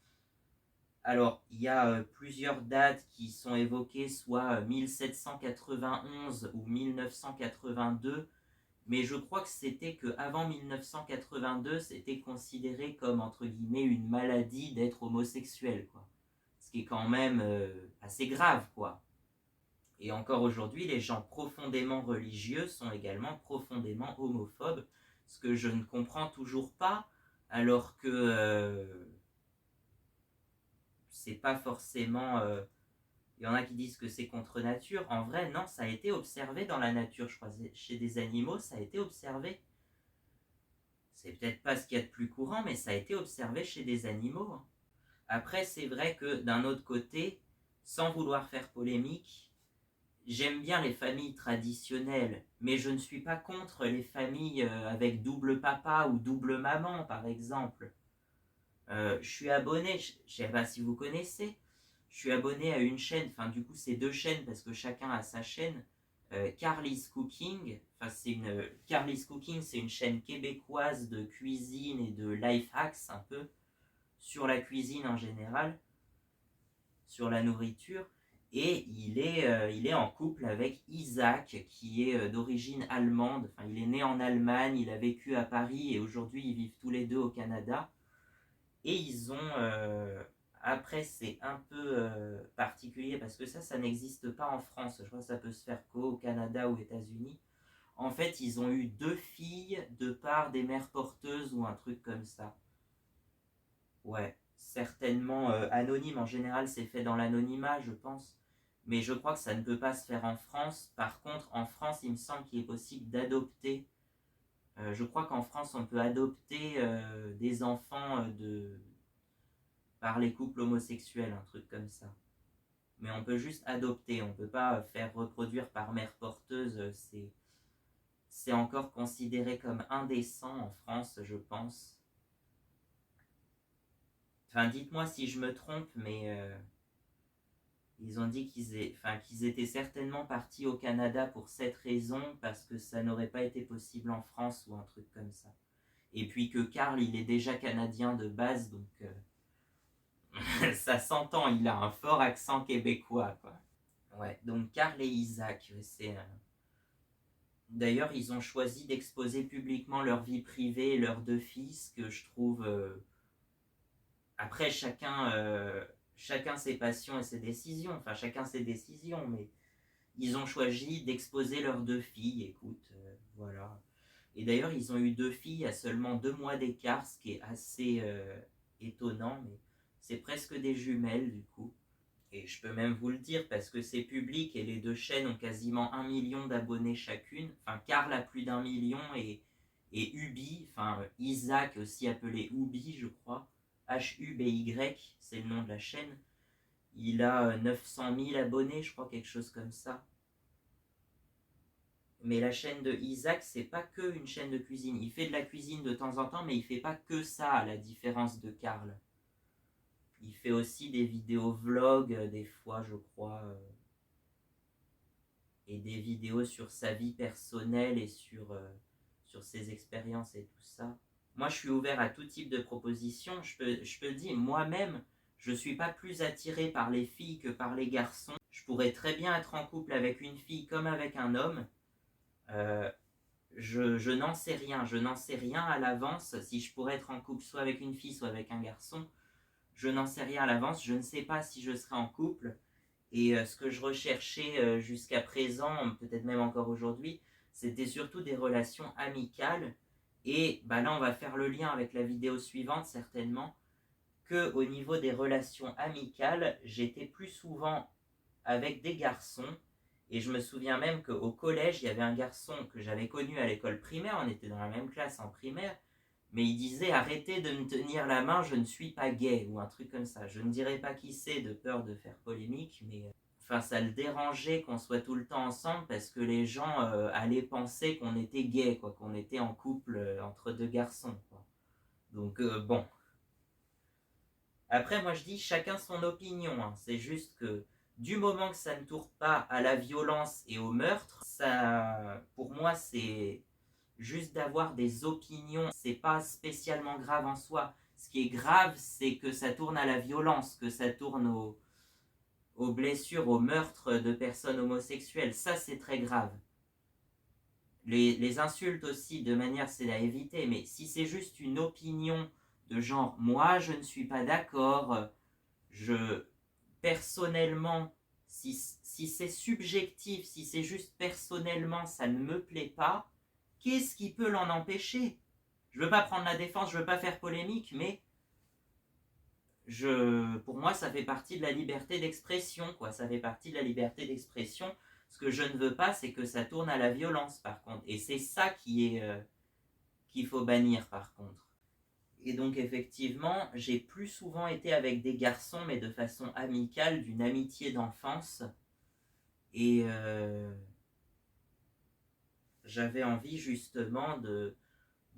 S1: Alors, il y a plusieurs dates qui sont évoquées, soit 1791 ou 1982, mais je crois que c'était qu'avant 1982, c'était considéré comme, entre guillemets, une maladie d'être homosexuel, quoi. Ce qui est quand même assez grave, quoi. Et encore aujourd'hui, les gens profondément religieux sont également profondément homophobes, ce que je ne comprends toujours pas, alors que c'est pas forcément... il y en a qui disent que c'est contre nature. En vrai, non, ça a été observé dans la nature, je crois. Chez des animaux, ça a été observé. C'est peut-être pas ce qu'il y a de plus courant, mais ça a été observé chez des animaux. Après, c'est vrai que d'un autre côté, sans vouloir faire polémique, j'aime bien les familles traditionnelles, mais je ne suis pas contre les familles avec double papa ou double maman, par exemple. Je suis abonné, je ne sais pas si vous connaissez, je suis abonné à une chaîne, enfin du coup c'est deux chaînes parce que chacun a sa chaîne. Carly's Cooking, Carly's Cooking, c'est une chaîne québécoise de cuisine et de life hacks un peu sur la cuisine en général, sur la nourriture. Et il est en couple avec Isaac, qui est d'origine allemande. Enfin, il est né en Allemagne, il a vécu à Paris et aujourd'hui ils vivent tous les deux au Canada. Et ils ont... après, c'est un peu particulier parce que ça n'existe pas en France. Je crois que ça peut se faire qu'au Canada ou aux États-Unis. En fait, ils ont eu deux filles de part des mères porteuses ou un truc comme ça. Ouais, certainement anonyme. En général, c'est fait dans l'anonymat, je pense. Mais je crois que ça ne peut pas se faire en France. Par contre, en France, il me semble qu'il est possible d'adopter. Je crois qu'en France, on peut adopter des enfants par les couples homosexuels, un truc comme ça. Mais on peut juste adopter, on peut pas faire reproduire par mère porteuse, c'est encore considéré comme indécent en France, je pense. Enfin, dites-moi si je me trompe, mais ils ont dit qu'ils étaient certainement partis au Canada pour cette raison, parce que ça n'aurait pas été possible en France ou un truc comme ça. Et puis que Karl, il est déjà canadien de base, donc ça s'entend, il a un fort accent québécois, quoi. Ouais, donc Karl et Isaac, c'est... D'ailleurs, ils ont choisi d'exposer publiquement leur vie privée et leurs deux fils, que je trouve... Après, chacun ses passions et ses décisions, enfin chacun ses décisions, mais ils ont choisi d'exposer leurs deux filles, écoute, voilà. Et d'ailleurs, ils ont eu deux filles à seulement 2 mois d'écart, ce qui est assez étonnant, mais c'est presque des jumelles du coup. Et je peux même vous le dire parce que c'est public et les deux chaînes ont quasiment 1 million d'abonnés chacune. Enfin, Karl a plus d'1 million et Ubi, enfin Isaac aussi appelé Ubi, je crois. Huby, c'est le nom de la chaîne. Il a 900 000 abonnés, je crois, quelque chose comme ça. Mais la chaîne de Isaac, c'est pas que une chaîne de cuisine. Il fait de la cuisine de temps en temps, mais il fait pas que ça, à la différence de Karl. Il fait aussi des vidéos vlogs, des fois, je crois, et des vidéos sur sa vie personnelle et sur ses expériences et tout ça. Moi, je suis ouvert à tout type de propositions. Je peux dire, moi-même, je ne suis pas plus attiré par les filles que par les garçons. Je pourrais très bien être en couple avec une fille comme avec un homme. Euh, je n'en sais rien. Je n'en sais rien à l'avance. Si je pourrais être en couple soit avec une fille, soit avec un garçon, je n'en sais rien à l'avance. Je ne sais pas si je serai en couple. Et ce que je recherchais jusqu'à présent, peut-être même encore aujourd'hui, c'était surtout des relations amicales. Et bah là, on va faire le lien avec la vidéo suivante, certainement, que au niveau des relations amicales, j'étais plus souvent avec des garçons Et je me souviens même qu'au collège, il y avait un garçon que j'avais connu à l'école primaire, on était dans la même classe en primaire, mais il disait arrêtez de me tenir la main, je ne suis pas gay, ou un truc comme ça. Je ne dirais pas qui c'est de peur de faire polémique, mais enfin ça le dérangeait qu'on soit tout le temps ensemble parce que les gens allaient penser qu'on était gay, quoi, qu'on était en couple entre deux garçons, quoi. Donc bon. Après, moi je dis chacun son opinion, hein. C'est juste que du moment que ça ne tourne pas à la violence et au meurtre, ça, pour moi, c'est juste d'avoir des opinions. C'est pas spécialement grave en soi. Ce qui est grave, c'est que ça tourne à la violence, que ça tourne aux blessures, aux meurtres de personnes homosexuelles. Ça, c'est très grave. Les insultes aussi, de manière, c'est à éviter. Mais si c'est juste une opinion de genre, moi, je ne suis pas d'accord, je, personnellement, si c'est subjectif, si c'est juste personnellement, ça ne me plaît pas, qu'est-ce qui peut l'en empêcher? Je veux pas prendre la défense, je veux pas faire polémique, mais pour moi, ça fait partie de la liberté d'expression, quoi. Ça fait partie de la liberté d'expression. Ce que je ne veux pas, c'est que ça tourne à la violence, par contre. Et c'est ça qu'il faut bannir, par contre. Et donc, effectivement, j'ai plus souvent été avec des garçons, mais de façon amicale, d'une amitié d'enfance. Et j'avais envie, justement, de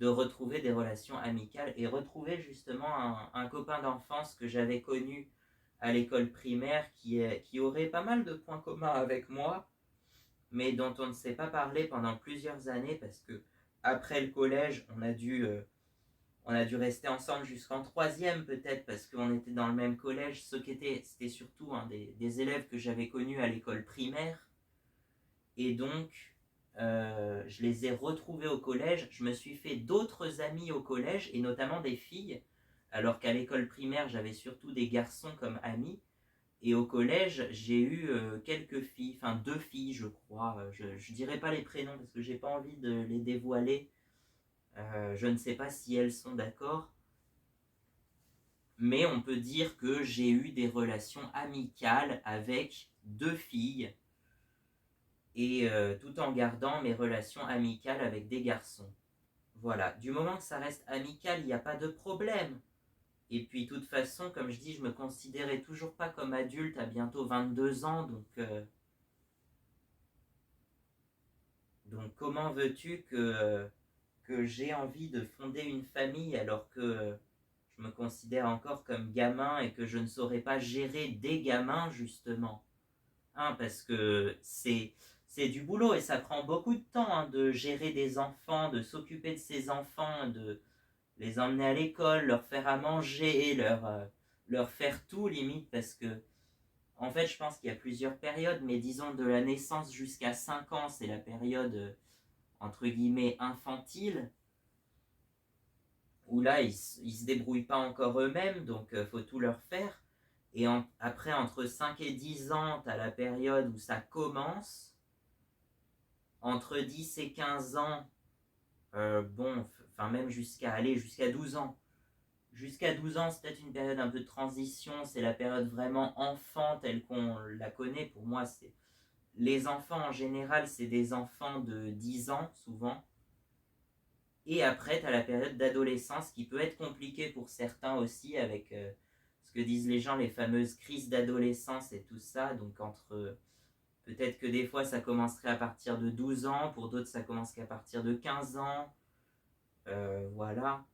S1: retrouver des relations amicales et retrouver justement un copain d'enfance que j'avais connu à l'école primaire qui aurait pas mal de points communs avec moi, mais dont on ne s'est pas parlé pendant plusieurs années parce que après le collège, on a dû rester ensemble jusqu'en troisième peut-être parce qu'on était dans le même collège. C'était surtout des élèves que j'avais connus à l'école primaire. Et donc, je les ai retrouvés au collège. Je me suis fait d'autres amis au collège, et notamment des filles, alors qu'à l'école primaire, j'avais surtout des garçons comme amis. Et au collège, j'ai eu quelques filles, enfin 2 filles, je crois. Je ne dirai pas les prénoms parce que j'ai pas envie de les dévoiler. Je ne sais pas si elles sont d'accord. Mais on peut dire que j'ai eu des relations amicales avec 2 filles et tout en gardant mes relations amicales avec des garçons. Voilà, du moment que ça reste amical, il n'y a pas de problème. Et puis, de toute façon, comme je dis, je me considérais toujours pas comme adulte à bientôt 22 ans, donc comment veux-tu que j'ai envie de fonder une famille alors que je me considère encore comme gamin et que je ne saurais pas gérer des gamins, justement. Hein, parce que c'est du boulot et ça prend beaucoup de temps, hein, de gérer des enfants, de s'occuper de ces enfants, de les emmener à l'école, leur faire à manger, leur faire tout limite parce que en fait je pense qu'il y a plusieurs périodes, mais disons de la naissance jusqu'à 5 ans c'est la période entre guillemets infantile où là ils se débrouillent pas encore eux-mêmes donc faut tout leur faire. Et après, entre 5 et 10 ans, tu as la période où ça commence. Entre 10 et 15 ans, bon, enfin même jusqu'à 12 ans. Jusqu'à 12 ans, c'est peut-être une période un peu de transition. C'est la période vraiment enfant telle qu'on la connaît. Pour moi, les enfants en général, c'est des enfants de 10 ans, souvent. Et après, tu as la période d'adolescence qui peut être compliquée pour certains aussi avec ce que disent les gens, les fameuses crises d'adolescence et tout ça. Donc peut-être que des fois ça commencerait à partir de 12 ans, pour d'autres ça commence qu'à partir de 15 ans. Voilà.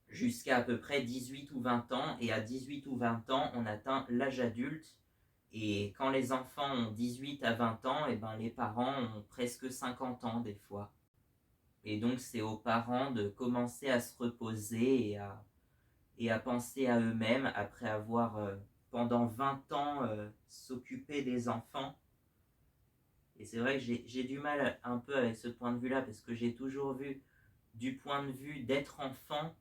S1: Jusqu'à à peu près 18 ou 20 ans. Et à 18 ou 20 ans, on atteint l'âge adulte. Et quand les enfants ont 18 à 20 ans, et ben les parents ont presque 50 ans des fois. Et donc c'est aux parents de commencer à se reposer et à penser à eux-mêmes après avoir pendant 20 ans s'occupé des enfants. Et c'est vrai que j'ai du mal un peu avec ce point de vue-là parce que j'ai toujours vu du point de vue d'être enfant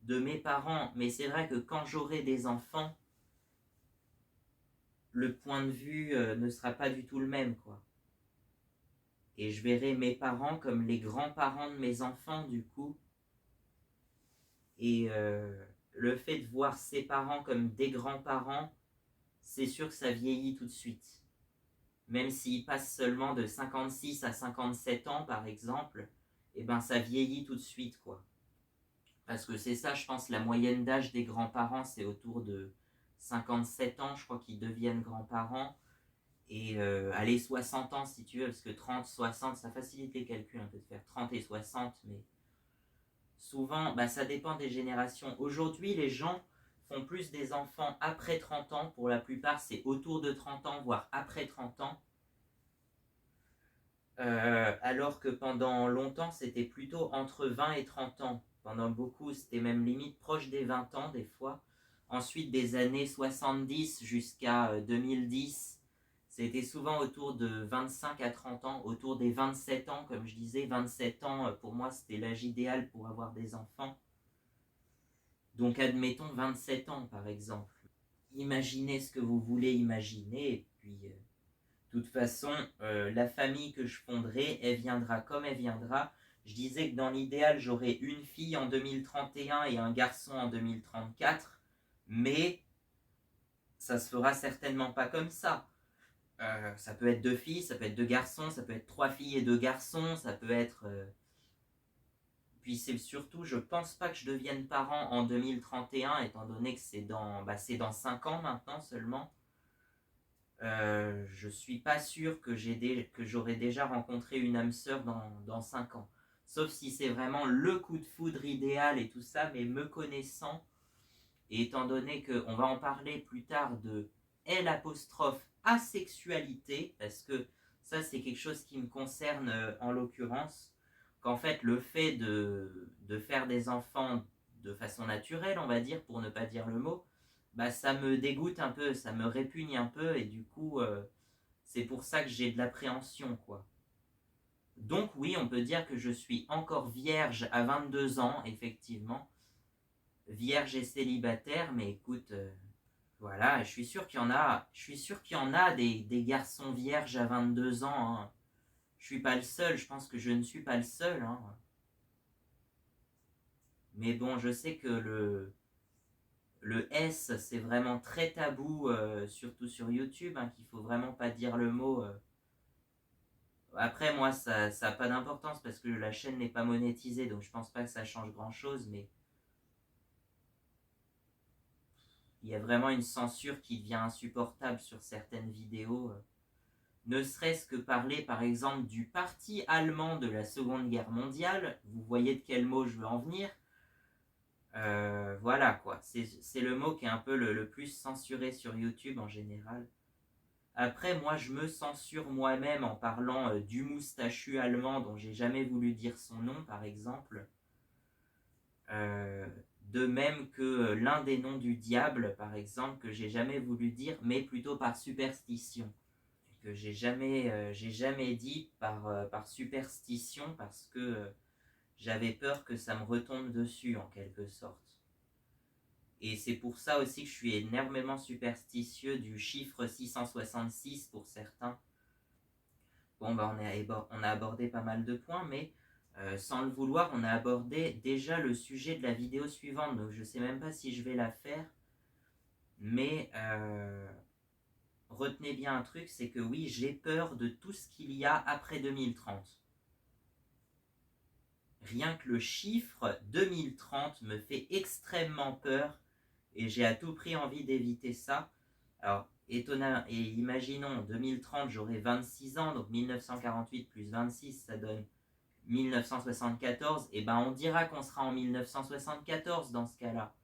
S1: de mes parents. Mais c'est vrai que quand j'aurai des enfants, le point de vue ne sera pas du tout le même, quoi. Et je verrai mes parents comme les grands-parents de mes enfants, du coup. Et le fait de voir ses parents comme des grands-parents, c'est sûr que ça vieillit tout de suite. même s'ils passent seulement de 56 à 57 ans, par exemple, et ben ça vieillit tout de suite, quoi. Parce que c'est ça, je pense, la moyenne d'âge des grands-parents, c'est autour de 57 ans, je crois qu'ils deviennent grands-parents. Et allez, 60 ans si tu veux, parce que 30, 60, ça facilite les calculs un peu de faire 30 et 60, mais souvent, bah, ça dépend des générations. Aujourd'hui, les gens font plus des enfants après 30 ans, pour la plupart, c'est autour de 30 ans, voire après 30 ans. Alors que pendant longtemps, c'était plutôt entre 20 et 30 ans. Pendant beaucoup, c'était même limite proche des 20 ans des fois. Ensuite, des années 70 jusqu'à 2010, c'était souvent autour de 25 à 30 ans, autour des 27 ans, comme je disais. 27 ans, pour moi, c'était l'âge idéal pour avoir des enfants. Donc, admettons 27 ans, par exemple. Imaginez ce que vous voulez imaginer, et puis... de toute façon, la famille que je fonderai, elle viendra comme elle viendra. Je disais que dans l'idéal, j'aurais une fille en 2031 et un garçon en 2034, mais ça se fera certainement pas comme ça. Ça peut être 2 filles, ça peut être 2 garçons, ça peut être 3 filles et 2 garçons, ça peut être... Puis c'est surtout, je pense pas que je devienne parent en 2031, étant donné que c'est dans 5 ans maintenant seulement. Je suis pas sûr que j'aurais déjà rencontré une âme sœur dans 5 ans. Sauf si c'est vraiment le coup de foudre idéal et tout ça, mais me connaissant, et étant donné qu'on va en parler plus tard de L apostrophe asexualité, parce que ça c'est quelque chose qui me concerne en l'occurrence, qu'en fait le fait de faire des enfants de façon naturelle, on va dire, pour ne pas dire le mot, bah ça me dégoûte un peu, ça me répugne un peu, et du coup c'est pour ça que j'ai de l'appréhension, quoi. Donc oui, on peut dire que je suis encore vierge à 22 ans, effectivement, vierge et célibataire, mais écoute, voilà, je suis sûr qu'il y en a des garçons vierges à 22 ans, hein. Je suis pas le seul, je pense que je ne suis pas le seul, hein. Mais bon, je sais que le S, c'est vraiment très tabou, surtout sur YouTube, hein, qu'il faut vraiment pas dire le mot. Après, moi, ça n'a pas d'importance parce que la chaîne n'est pas monétisée, donc je pense pas que ça change grand-chose, mais il y a vraiment une censure qui devient insupportable sur certaines vidéos. Ne serait-ce que parler, par exemple, du parti allemand de la Seconde Guerre mondiale, vous voyez de quel mot je veux en venir. Voilà, quoi. C'est le mot qui est un peu le plus censuré sur YouTube en général. Après, moi, je me censure moi-même en parlant du moustachu allemand dont j'ai jamais voulu dire son nom, par exemple. De même que l'un des noms du diable, par exemple, que j'ai jamais voulu dire, mais plutôt par superstition. Que j'ai jamais dit par superstition parce que j'avais peur que ça me retombe dessus, en quelque sorte. Et c'est pour ça aussi que je suis énormément superstitieux du chiffre 666 pour certains. Bon, bah on a abordé pas mal de points, mais sans le vouloir, on a abordé déjà le sujet de la vidéo suivante. Donc je sais même pas si je vais la faire. Mais retenez bien un truc, c'est que oui, j'ai peur de tout ce qu'il y a après 2030. Rien que le chiffre 2030 me fait extrêmement peur et j'ai à tout prix envie d'éviter ça. Alors, étonnant, et imaginons, 2030, j'aurai 26 ans, donc 1948 plus 26, ça donne 1974, et ben on dira qu'on sera en 1974 dans ce cas-là.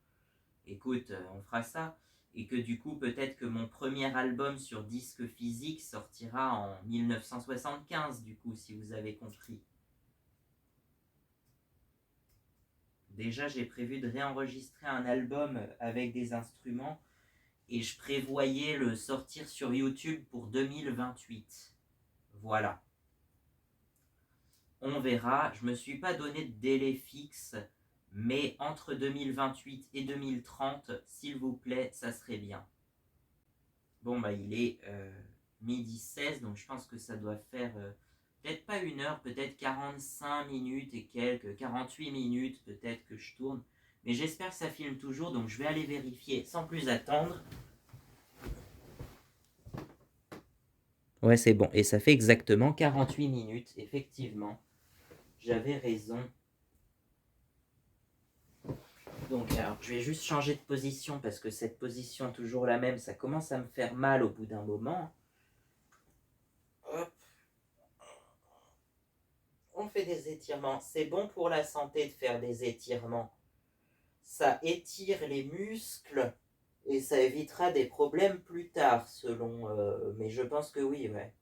S1: Écoute, on fera ça. Et que du coup, peut-être que mon premier album sur disque physique sortira en 1975, du coup, si vous avez compris. Déjà, j'ai prévu de réenregistrer un album avec des instruments et je prévoyais le sortir sur YouTube pour 2028. Voilà. On verra. Je ne me suis pas donné de délai fixe, mais entre 2028 et 2030, s'il vous plaît, ça serait bien. Bon, bah il est midi 16, donc je pense que ça doit faire peut-être pas 1 heure, peut-être 45 minutes et quelques, 48 minutes peut-être que je tourne. Mais j'espère que ça filme toujours, donc je vais aller vérifier sans plus attendre. Ouais, c'est bon. Et ça fait exactement 48 minutes, effectivement. J'avais raison. Donc, alors, je vais juste changer de position parce que cette position, toujours la même, ça commence à me faire mal au bout d'un moment. Hop. On fait des étirements. C'est bon pour la santé de faire des étirements. Ça étire les muscles et ça évitera des problèmes plus tard, selon... mais je pense que oui, ouais.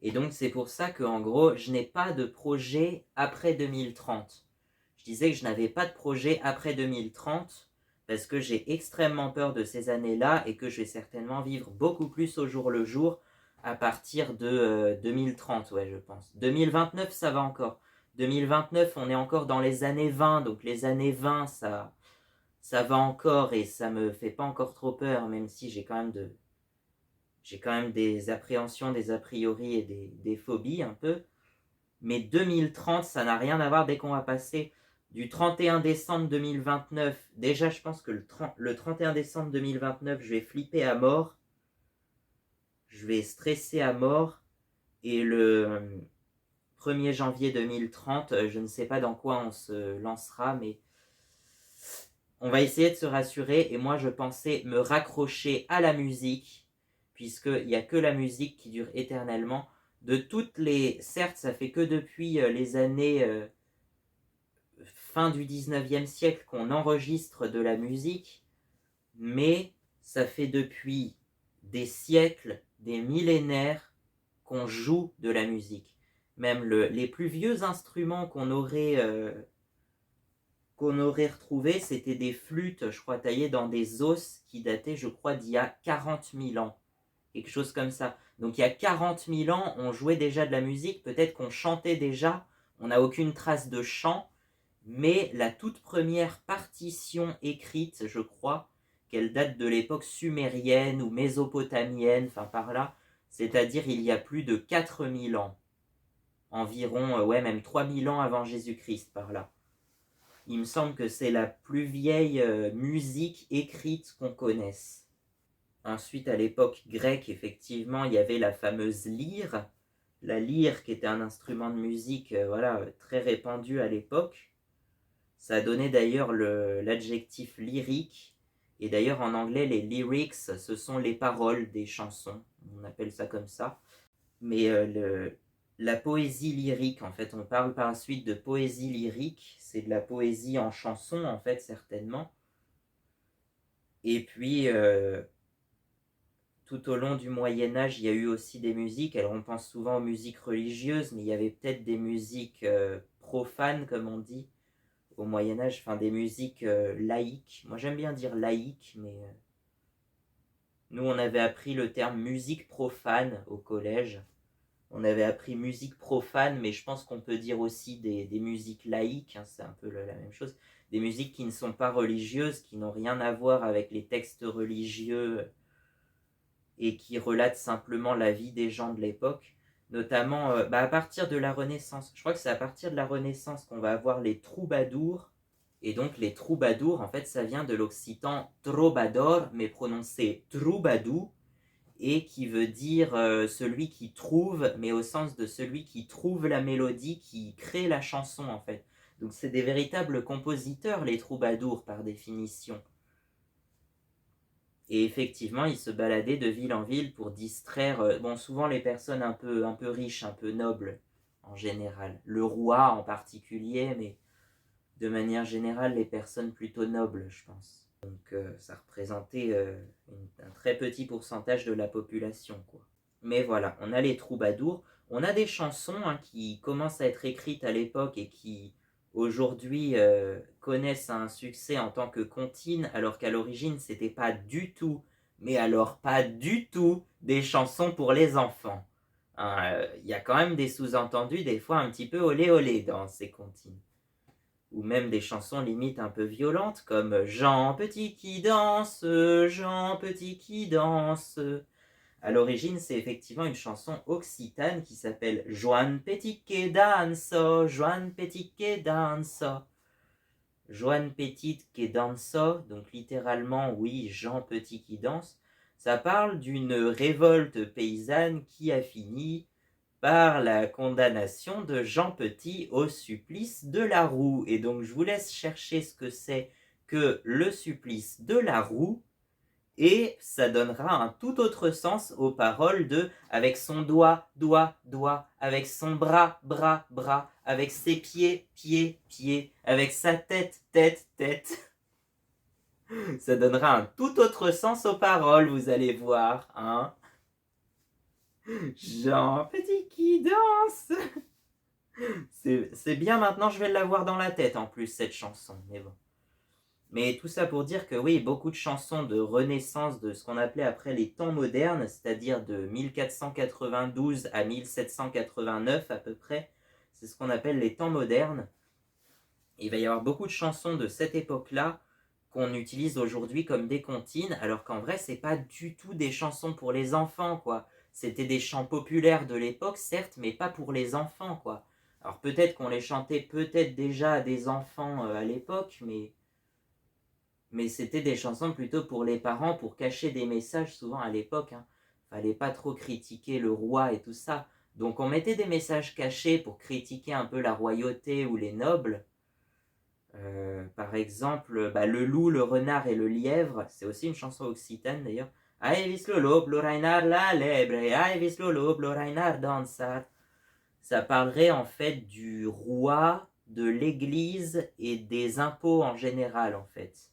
S1: Et donc c'est pour ça que en gros, je n'ai pas de projet après 2030. Je disais que je n'avais pas de projet après 2030 parce que j'ai extrêmement peur de ces années-là et que je vais certainement vivre beaucoup plus au jour le jour à partir de 2030, ouais, je pense. 2029, ça va encore. 2029, on est encore dans les années 20, donc les années 20, ça va encore et ça me fait pas encore trop peur, même si j'ai quand même des appréhensions, des a priori et des phobies un peu. Mais 2030, ça n'a rien à voir dès qu'on va passer du 31 décembre 2029. Déjà, je pense que le 31 décembre 2029, je vais flipper à mort. Je vais stresser à mort. Et le 1er janvier 2030, je ne sais pas dans quoi on se lancera, mais on va essayer de se rassurer. Et moi, je pensais me raccrocher à la musique, puisqu'il n'y a que la musique qui dure éternellement. De toutes les... Certes, ça fait que depuis les années fin du 19e siècle qu'on enregistre de la musique, mais ça fait depuis des siècles, des millénaires qu'on joue de la musique. Même les plus vieux instruments qu'on aurait retrouvés, c'était des flûtes, je crois, taillées dans des os qui dataient, je crois, d'il y a 40 000 ans. Quelque chose comme ça. Donc il y a 40 000 ans, on jouait déjà de la musique, peut-être qu'on chantait déjà, on n'a aucune trace de chant, mais la toute première partition écrite, je crois, qu'elle date de l'époque sumérienne ou mésopotamienne, enfin par là, c'est-à-dire il y a plus de 4000 ans, environ, ouais, même 3000 ans avant Jésus-Christ, par là. Il me semble que c'est la plus vieille musique écrite qu'on connaisse. Ensuite, à l'époque grecque, effectivement, il y avait la fameuse lyre, la lyre qui était un instrument de musique voilà, très répandu à l'époque. Ça a donné d'ailleurs l'adjectif lyrique. Et d'ailleurs en anglais, les lyrics, ce sont les paroles des chansons. On appelle ça comme ça. Mais la poésie lyrique, en fait, on parle par la suite de poésie lyrique. C'est de la poésie en chanson, en fait, certainement. Et puis, tout au long du Moyen-Âge, il y a eu aussi des musiques. Alors, on pense souvent aux musiques religieuses, mais il y avait peut-être des musiques profanes, comme on dit, au Moyen-Âge, enfin des musiques laïques. Moi j'aime bien dire laïque, mais nous on avait appris le terme musique profane au collège. On avait appris musique profane, mais je pense qu'on peut dire aussi des musiques laïques, hein, c'est un peu la même chose. Des musiques qui ne sont pas religieuses, qui n'ont rien à voir avec les textes religieux et qui relatent simplement la vie des gens de l'époque. Notamment à partir de la Renaissance. Je crois que c'est à partir de la Renaissance qu'on va avoir les troubadours. Et donc les troubadours, en fait, ça vient de l'occitan trovador, mais prononcé troubadou, et qui veut dire celui qui trouve, mais au sens de celui qui trouve la mélodie, qui crée la chanson, en fait. Donc c'est des véritables compositeurs, les troubadours, par définition. Et effectivement, ils se baladaient de ville en ville pour distraire, bon, souvent les personnes un peu riches, un peu nobles, en général. Le roi en particulier, mais de manière générale les personnes plutôt nobles, je pense. Donc ça représentait un très petit pourcentage de la population, quoi. Mais voilà, on a les troubadours, on a des chansons hein, qui commencent à être écrites à l'époque et qui aujourd'hui connaissent un succès en tant que comptines, alors qu'à l'origine c'était pas du tout, mais alors pas du tout, des chansons pour les enfants. Il y a quand même des sous-entendus, des fois un petit peu olé olé dans ces comptines. Ou même des chansons limite un peu violentes comme Jean Petit qui danse, Jean Petit qui danse. À l'origine, c'est effectivement une chanson occitane qui s'appelle Joan Petit que danso, Joan Petit que danso. Joan Petit qui danso, donc littéralement, oui, Jean Petit qui danse, ça parle d'une révolte paysanne qui a fini par la condamnation de Jean Petit au supplice de la roue. Et donc je vous laisse chercher ce que c'est que le supplice de la roue, et ça donnera un tout autre sens aux paroles de avec son doigt, doigt, doigt, avec son bras, bras, bras, avec ses pieds, pieds, pieds, avec sa tête, tête, tête. Ça donnera un tout autre sens aux paroles, vous allez voir, hein. Jean Petit qui danse. C'est bien, maintenant je vais l'avoir dans la tête en plus, cette chanson, mais bon. Mais tout ça pour dire que oui, beaucoup de chansons de renaissance de ce qu'on appelait après les temps modernes, c'est-à-dire de 1492 à 1789 à peu près, c'est ce qu'on appelle les temps modernes. Il va y avoir beaucoup de chansons de cette époque-là qu'on utilise aujourd'hui comme des comptines, alors qu'en vrai, c'est pas du tout des chansons pour les enfants, quoi. C'était des chants populaires de l'époque, certes, mais pas pour les enfants, quoi. Alors peut-être qu'on les chantait peut-être déjà à des enfants à l'époque, mais c'était des chansons plutôt pour les parents, pour cacher des messages souvent à l'époque. Hein. Fallait pas trop critiquer le roi et tout ça. Donc on mettait des messages cachés pour critiquer un peu la royauté ou les nobles. Par exemple, le loup, le renard et le lièvre, c'est aussi une chanson occitane d'ailleurs. Ai vis lo lob, lo reinar la lebre, ai vis lo lob, lo reinar dansar. Ça parlerait en fait du roi, de l'église et des impôts en général en fait.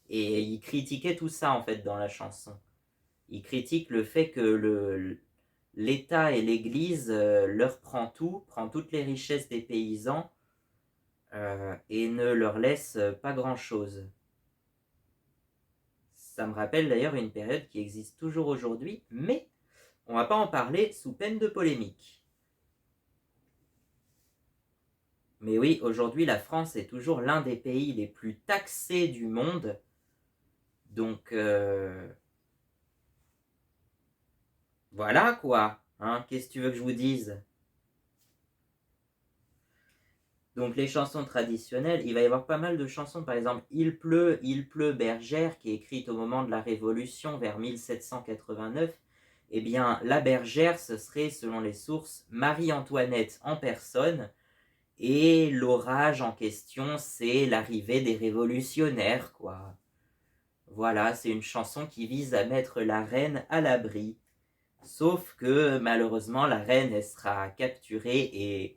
S1: Et il critiquait tout ça en fait dans la chanson. Il critique le fait que l'État et l'Église leur prend toutes les richesses des paysans et ne leur laisse pas grand-chose. Ça me rappelle d'ailleurs une période qui existe toujours aujourd'hui, mais on ne va pas en parler sous peine de polémique. Mais oui, aujourd'hui la France est toujours l'un des pays les plus taxés du monde. Donc voilà quoi. Hein, qu'est-ce que tu veux que je vous dise? Donc les chansons traditionnelles, il va y avoir pas mal de chansons, par exemple il pleut, bergère, qui est écrite au moment de la Révolution vers 1789. Eh bien, la bergère, ce serait, selon les sources, Marie-Antoinette en personne, et l'orage en question, c'est l'arrivée des révolutionnaires, quoi. Voilà, c'est une chanson qui vise à mettre la reine à l'abri. Sauf que, malheureusement, la reine, elle sera capturée et...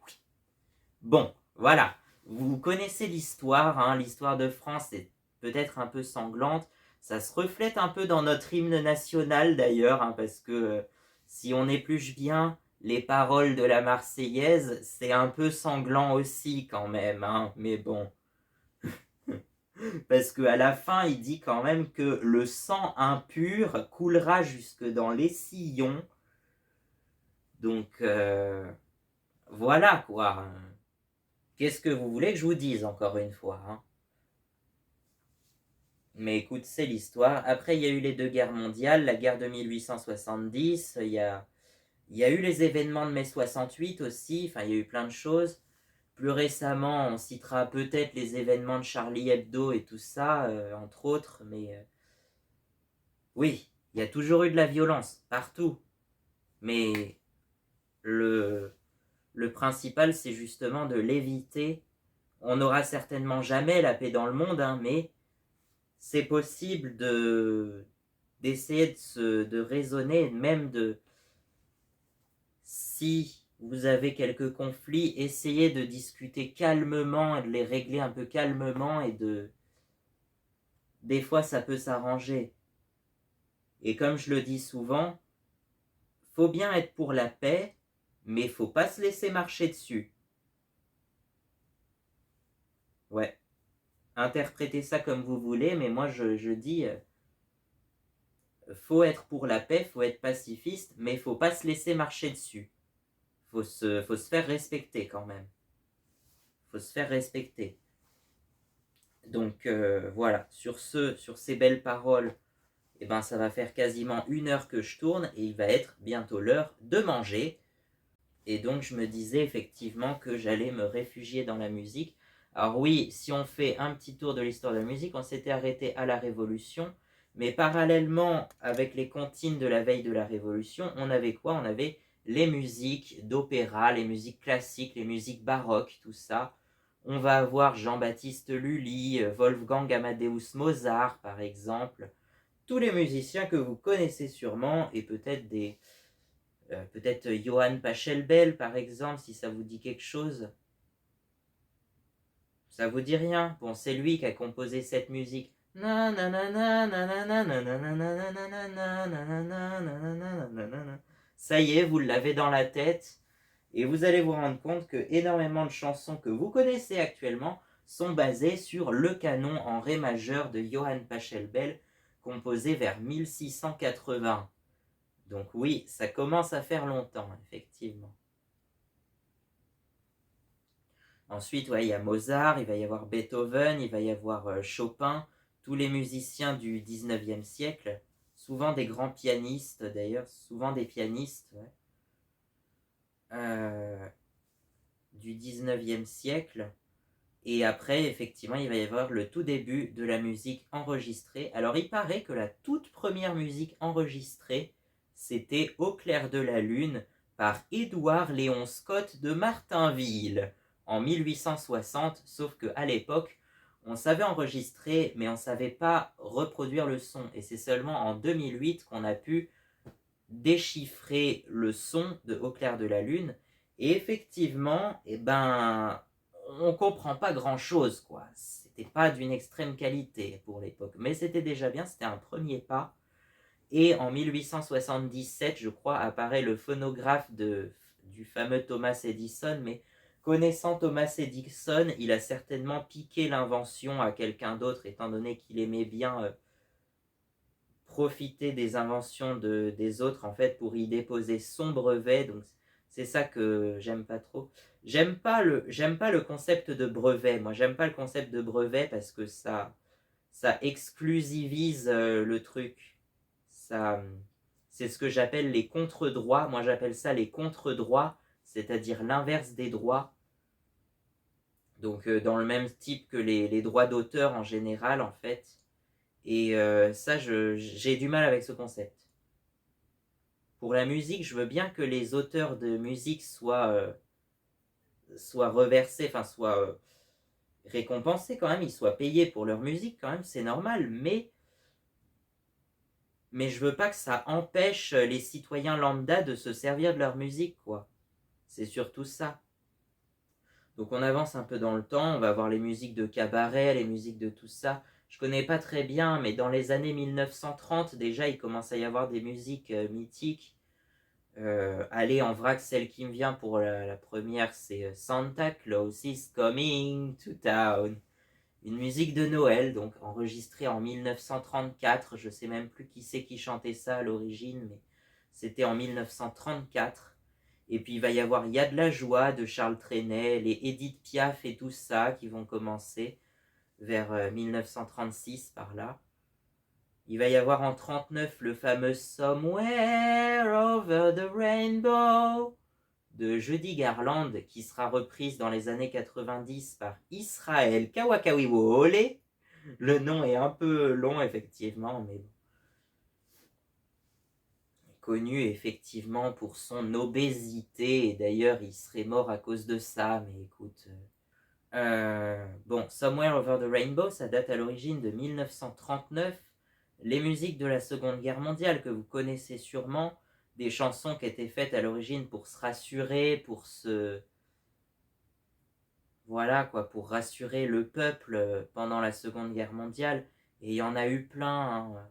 S1: Bon, voilà. Vous connaissez l'histoire, hein, l'histoire de France est peut-être un peu sanglante. Ça se reflète un peu dans notre hymne national d'ailleurs, hein, parce que si on épluche bien les paroles de la Marseillaise, c'est un peu sanglant aussi quand même, hein, mais bon. Parce qu'à la fin, il dit quand même que le sang impur coulera jusque dans les sillons. Donc, voilà quoi. Qu'est-ce que vous voulez que je vous dise encore une fois, hein? Mais écoute, c'est l'histoire. Après, il y a eu les deux guerres mondiales, la guerre de 1870, il y a eu les événements de mai 68 aussi, enfin, il y a eu plein de choses. Plus récemment, on citera peut-être les événements de Charlie Hebdo et tout ça, entre autres, mais oui, il y a toujours eu de la violence, partout. Mais le, le principal, c'est justement de l'éviter. On n'aura certainement jamais la paix dans le monde, hein, mais c'est possible d'essayer de raisonner, même si vous avez quelques conflits, essayez de discuter calmement et de les régler un peu calmement des fois ça peut s'arranger. Et comme je le dis souvent, faut bien être pour la paix, mais faut pas se laisser marcher dessus. Ouais. Interprétez ça comme vous voulez, mais moi je dis faut être pour la paix, faut être pacifiste, mais faut pas se laisser marcher dessus. Faut se faire respecter quand même. Faut se faire respecter. Donc voilà, sur ces belles paroles, eh ben, ça va faire quasiment 1 heure que je tourne et il va être bientôt l'heure de manger. Et donc je me disais effectivement que j'allais me réfugier dans la musique. Alors oui, si on fait un petit tour de l'histoire de la musique, on s'était arrêté à la Révolution, mais parallèlement avec les comptines de la veille de la Révolution, on avait quoi? On avait les musiques d'opéra, les musiques classiques, les musiques baroques, tout ça. On va avoir Jean-Baptiste Lully, Wolfgang Amadeus Mozart, par exemple. Tous les musiciens que vous connaissez sûrement, et peut-être Johann Pachelbel, par exemple, si ça vous dit quelque chose. Ça vous dit rien? Bon, c'est lui qui a composé cette musique. Ça y est, vous l'avez dans la tête. Et vous allez vous rendre compte que énormément de chansons que vous connaissez actuellement sont basées sur le canon en ré majeur de Johann Pachelbel, composé vers 1680. Donc oui, ça commence à faire longtemps, effectivement. Ensuite, ouais, il y a Mozart, il va y avoir Beethoven, il va y avoir Chopin, tous les musiciens du 19e siècle, souvent des grands pianistes d'ailleurs, souvent des pianistes ouais, du 19e siècle. Et après, effectivement, il va y avoir le tout début de la musique enregistrée. Alors, il paraît que la toute première musique enregistrée, c'était Au clair de la lune par Édouard Léon Scott de Martinville en 1860, sauf qu'à l'époque, on savait enregistrer, mais on ne savait pas reproduire le son. Et c'est seulement en 2008 qu'on a pu déchiffrer le son de Au clair de la lune. Et effectivement, eh ben, on comprend pas grand chose, quoi. C'était pas d'une extrême qualité pour l'époque, mais c'était déjà bien, c'était un premier pas. Et en 1877, je crois, apparaît le phonographe du fameux Thomas Edison, mais connaissant Thomas Edison, il a certainement piqué l'invention à quelqu'un d'autre, étant donné qu'il aimait bien profiter des inventions des autres, en fait, pour y déposer son brevet. Donc, c'est ça que j'aime pas trop. J'aime pas le concept de brevet. Moi, j'aime pas le concept de brevet parce que ça exclusivise le truc. Ça, c'est ce que j'appelle les contre-droits. Moi, j'appelle ça les contre-droits, c'est-à-dire l'inverse des droits. Donc, dans le même type que les droits d'auteur en général, en fait. Et ça, j'ai du mal avec ce concept. Pour la musique, je veux bien que les auteurs de musique soient reversés, enfin soient récompensés quand même, ils soient payés pour leur musique quand même, c'est normal, mais je veux pas que ça empêche les citoyens lambda de se servir de leur musique, quoi. C'est surtout ça. Donc on avance un peu dans le temps, on va voir les musiques de cabaret, les musiques de tout ça. Je connais pas très bien, mais dans les années 1930, déjà, il commence à y avoir des musiques mythiques. Allez, en vrac, celle qui me vient pour la première, c'est Santa Claus is coming to town. Une musique de Noël, donc enregistrée en 1934. Je sais même plus qui c'est qui chantait ça à l'origine, mais c'était en 1934. Et puis il va y avoir Y a de la joie de Charles Trenet, les Édith Piaf et tout ça qui vont commencer vers 1936 par là. Il va y avoir en 1939 le fameux Somewhere Over the Rainbow de Judy Garland qui sera reprise dans les années 90 par Israël Kawakawiwole. Le nom est un peu long effectivement, mais bon. Connu effectivement pour son obésité et d'ailleurs il serait mort à cause de ça, mais écoute. Bon, Somewhere Over the Rainbow, ça date à l'origine de 1939. Les musiques de la Seconde Guerre mondiale que vous connaissez sûrement, des chansons qui étaient faites à l'origine pour se rassurer, voilà quoi, pour rassurer le peuple pendant la Seconde Guerre mondiale. Et il y en a eu plein, hein.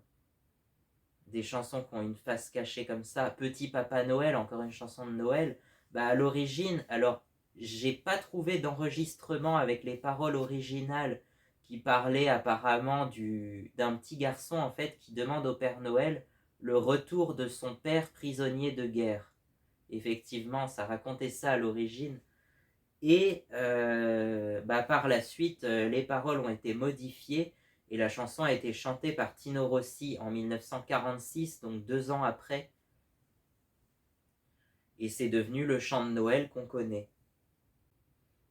S1: Des chansons qui ont une face cachée comme ça. Petit Papa Noël, encore une chanson de Noël. Bah à l'origine, alors j'ai pas trouvé d'enregistrement avec les paroles originales qui parlaient apparemment d'un petit garçon en fait qui demande au Père Noël le retour de son père prisonnier de guerre. Effectivement, ça racontait ça à l'origine. Et bah, par la suite, les paroles ont été modifiées et la chanson a été chantée par Tino Rossi en 1946, donc 2 ans après. Et c'est devenu le chant de Noël qu'on connaît.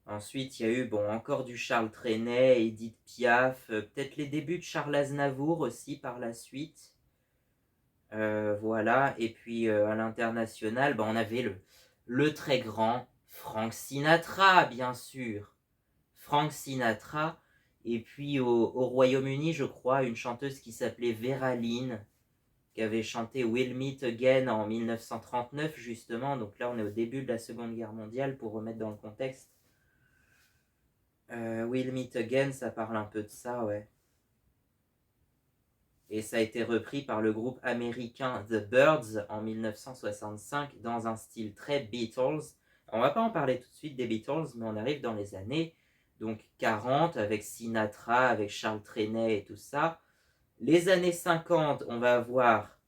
S1: Ensuite, il y a eu bon, encore du Charles Trenet, Edith Piaf, peut-être les débuts de Charles Aznavour aussi par la suite. Voilà, et puis à l'international, on avait le très grand Frank Sinatra, bien sûr. Frank Sinatra, et puis au Royaume-Uni, je crois, une chanteuse qui s'appelait Vera Lynn, qui avait chanté We'll Meet Again en 1939, justement. Donc là, on est au début de la Seconde Guerre mondiale, pour remettre dans le contexte. We'll Meet Again, ça parle un peu de ça, ouais. Et ça a été repris par le groupe américain The Byrds en 1965 dans un style très Beatles. On va pas en parler tout de suite des Beatles, mais on arrive dans les années donc 40 avec Sinatra, avec Charles Trenet et tout ça. Les années 50, on va avoir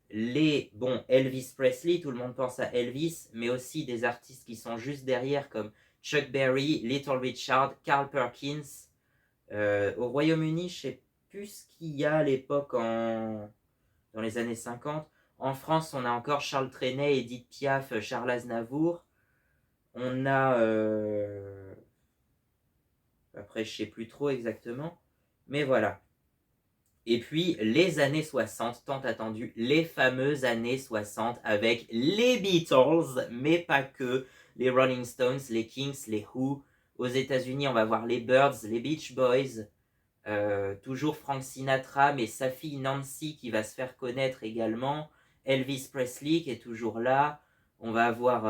S1: Elvis Presley, tout le monde pense à Elvis, mais aussi des artistes qui sont juste derrière comme Chuck Berry, Little Richard, Carl Perkins. Au Royaume-Uni, je sais plus ce qu'il y a à l'époque dans les années 50. En France, on a encore Charles Trenet, Edith Piaf, Charles Aznavour. On a... Après, je sais plus trop exactement. Mais voilà. Et puis, les années 60, tant attendues, les fameuses années 60 avec les Beatles, mais pas que, les Rolling Stones, les Kings, les Who. Aux États-Unis, on va voir les Byrds, les Beach Boys, toujours Frank Sinatra, mais sa fille Nancy qui va se faire connaître également, Elvis Presley qui est toujours là. On va avoir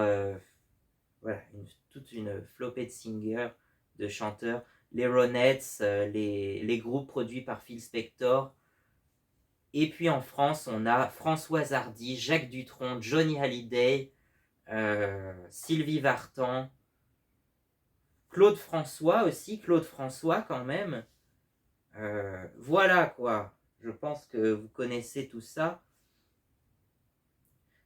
S1: voilà, toute une flopée de singers, de chanteurs, les Ronettes, les groupes produits par Phil Spector. Et puis en France, on a Françoise Hardy, Jacques Dutronc, Johnny Hallyday, Sylvie Vartan, Claude François aussi, Claude François quand même. Voilà quoi, je pense que vous connaissez tout ça.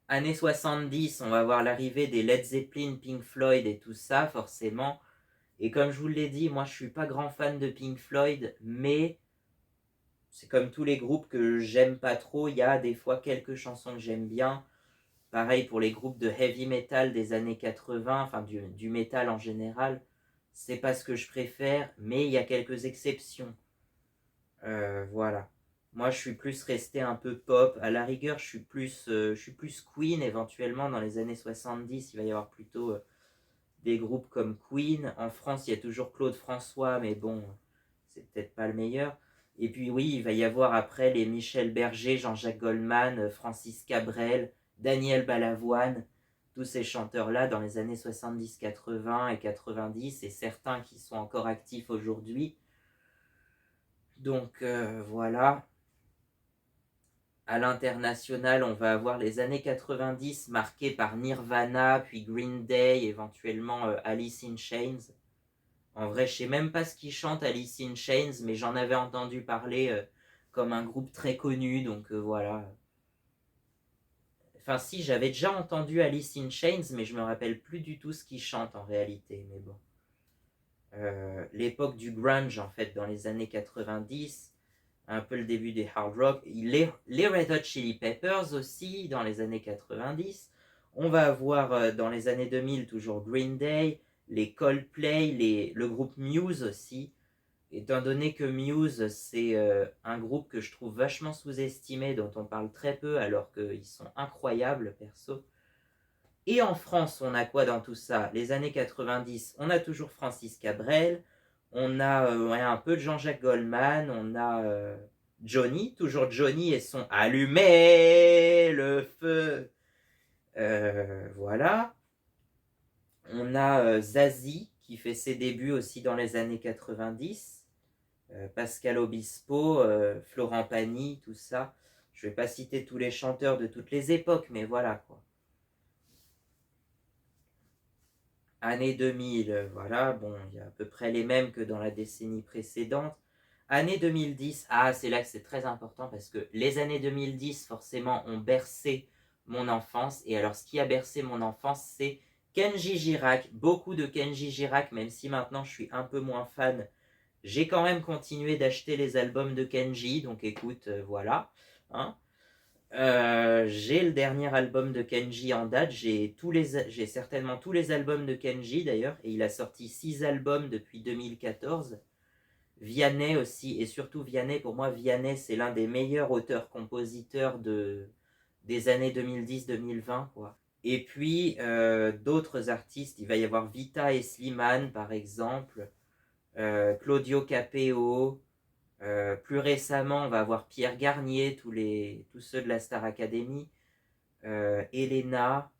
S1: Années 70, on va voir l'arrivée des Led Zeppelin, Pink Floyd et tout ça, forcément. Et comme je vous l'ai dit, moi je suis pas grand fan de Pink Floyd, mais c'est comme tous les groupes que j'aime pas trop. Il y a des fois quelques chansons que j'aime bien. Pareil pour les groupes de heavy metal des années 80, enfin du metal en général. C'est pas ce que je préfère, mais il y a quelques exceptions. Voilà. Moi, je suis plus resté un peu pop. À la rigueur, je suis plus Queen éventuellement dans les années 70. Il va y avoir plutôt des groupes comme Queen. En France, il y a toujours Claude François, mais bon, c'est peut-être pas le meilleur. Et puis oui, il va y avoir après les Michel Berger, Jean-Jacques Goldman, Francis Cabrel, Daniel Balavoine, tous ces chanteurs-là dans les années 70, 80 et 90, et certains qui sont encore actifs aujourd'hui. Donc voilà. À l'international, on va avoir les années 90 marquées par Nirvana, puis Green Day, éventuellement Alice in Chains. En vrai, je sais même pas ce qu'ils chantent Alice in Chains, mais j'en avais entendu parler comme un groupe très connu, donc voilà. Enfin si, j'avais déjà entendu Alice in Chains, mais je me rappelle plus du tout ce qu'ils chantent en réalité, mais bon. L'époque du grunge, en fait, dans les années 90, un peu le début des hard rock, les Red Hot Chili Peppers aussi, dans les années 90. On va avoir dans les années 2000 toujours Green Day, les Coldplay, le groupe Muse aussi. Étant donné que Muse, c'est un groupe que je trouve vachement sous-estimé, dont on parle très peu, alors qu'ils sont incroyables, perso. Et en France, on a quoi dans tout ça? Les années 90, on a toujours Francis Cabrel, on a un peu de Jean-Jacques Goldman, on a Johnny, toujours Johnny et son Allumer le feu. Voilà. On a Zazie qui fait ses débuts aussi dans les années 90. Pascal Obispo, Florent Pagny, tout ça. Je ne vais pas citer tous les chanteurs de toutes les époques, mais voilà quoi. Année 2000, voilà, bon, il y a à peu près les mêmes que dans la décennie précédente. Année 2010, c'est là que c'est très important parce que les années 2010, forcément, ont bercé mon enfance. Et alors, ce qui a bercé mon enfance, c'est Kenji Girac. Beaucoup de Kenji Girac, même si maintenant je suis un peu moins fan. J'ai quand même continué d'acheter les albums de Kenji, donc écoute, voilà. Hein. J'ai le dernier album de Kenji en date, j'ai certainement tous les albums de Kenji d'ailleurs, et il a sorti 6 albums depuis 2014. Vianney aussi, et surtout Vianney, pour moi Vianney c'est l'un des meilleurs auteurs-compositeurs des années 2010-2020 quoi. Et puis d'autres artistes, il va y avoir Vita et Slimane par exemple, Claudio Capeo, plus récemment on va avoir Pierre Garnier, tous ceux de la Star Academy, Elena,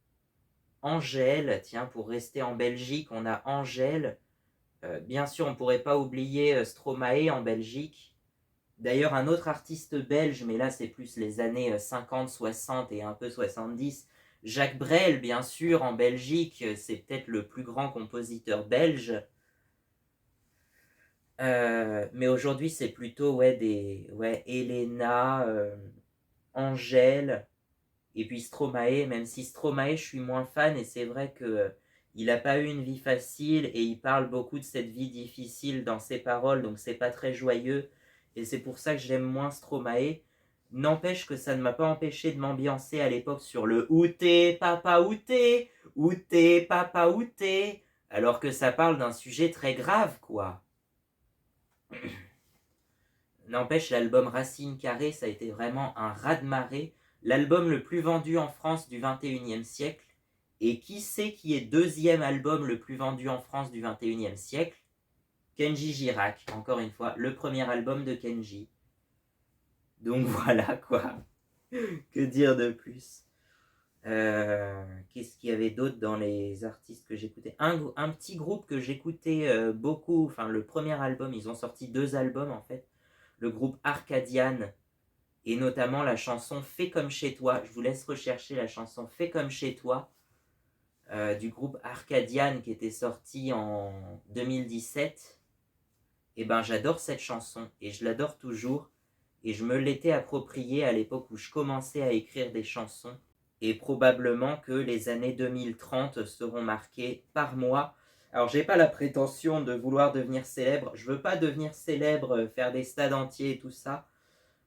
S1: Angèle, tiens pour rester en Belgique on a Angèle, bien sûr on ne pourrait pas oublier Stromae en Belgique. D'ailleurs, un autre artiste belge, mais là c'est plus les années 50, 60 et un peu 70, Jacques Brel, bien sûr, en Belgique, c'est peut-être le plus grand compositeur belge. Mais aujourd'hui, c'est plutôt Elena, Angèle, et puis Stromae, même si Stromae, je suis moins fan, et c'est vrai que il n'a pas eu une vie facile, et il parle beaucoup de cette vie difficile dans ses paroles, donc c'est pas très joyeux, et c'est pour ça que j'aime moins Stromae. N'empêche que ça ne m'a pas empêché de m'ambiancer à l'époque sur le outé, papa outé, papa outé, alors que ça parle d'un sujet très grave, quoi. N'empêche, l'album Racine Carrée, ça a été vraiment un raz-de-marée, l'album le plus vendu en France du 21e siècle. Et qui sait qui est deuxième album le plus vendu en France du 21e siècle? Kenji Girac, encore une fois, le premier album de Kenji. Donc voilà quoi, que dire de plus. Qu'est-ce qu'il y avait d'autre dans les artistes que j'écoutais? Un petit groupe que j'écoutais beaucoup, enfin le premier album, ils ont sorti 2 albums en fait. Le groupe Arcadian, et notamment la chanson Fais comme chez toi. Je vous laisse rechercher la chanson Fais comme chez toi du groupe Arcadian qui était sorti en 2017. Et ben j'adore cette chanson et je l'adore toujours. Et je me l'étais appropriée à l'époque où je commençais à écrire des chansons. Et probablement que les années 2030 seront marquées par moi. Alors j'ai pas la prétention de vouloir devenir célèbre. Je veux pas devenir célèbre, faire des stades entiers et tout ça.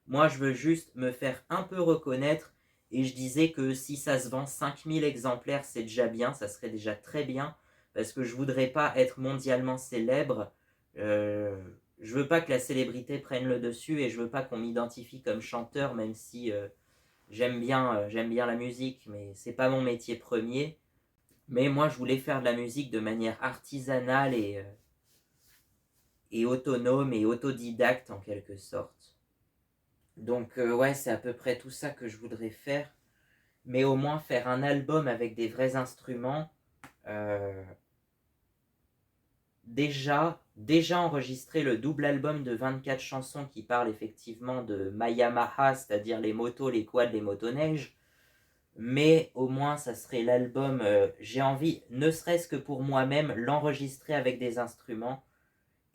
S1: Moi, je veux juste me faire un peu reconnaître, et je disais que si ça se vend 5000 exemplaires, c'est déjà bien, ça serait déjà très bien, parce que je voudrais pas être mondialement célèbre. Euh, je veux pas que la célébrité prenne le dessus, et je veux pas qu'on m'identifie comme chanteur, même si j'aime bien la musique, mais c'est pas mon métier premier. Mais moi, je voulais faire de la musique de manière artisanale et autonome et autodidacte en quelque sorte. Donc ouais, c'est à peu près tout ça que je voudrais faire. Mais au moins faire un album avec des vrais instruments. Euh, déjà enregistré le double album de 24 chansons qui parle effectivement de ma Yamaha, c'est-à-dire les motos, les quads, les motoneiges. Mais au moins ça serait l'album, j'ai envie, ne serait-ce que pour moi-même, l'enregistrer avec des instruments.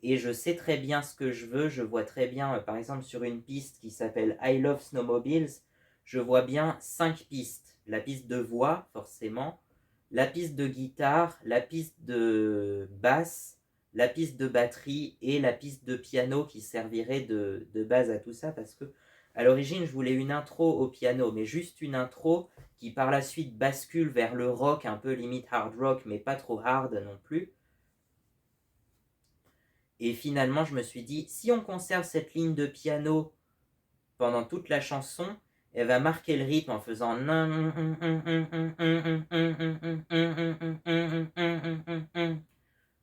S1: Et je sais très bien ce que je veux, je vois très bien, par exemple sur une piste qui s'appelle I Love Snowmobiles, je vois bien 5 pistes. La piste de voix, forcément, la piste de guitare, la piste de basse, la piste de batterie et la piste de piano qui servirait de base à tout ça, parce que à l'origine je voulais une intro au piano, mais juste une intro qui par la suite bascule vers le rock, un peu limite hard rock, mais pas trop hard non plus. Et finalement, je me suis dit, si on conserve cette ligne de piano pendant toute la chanson, elle va marquer le rythme en faisant...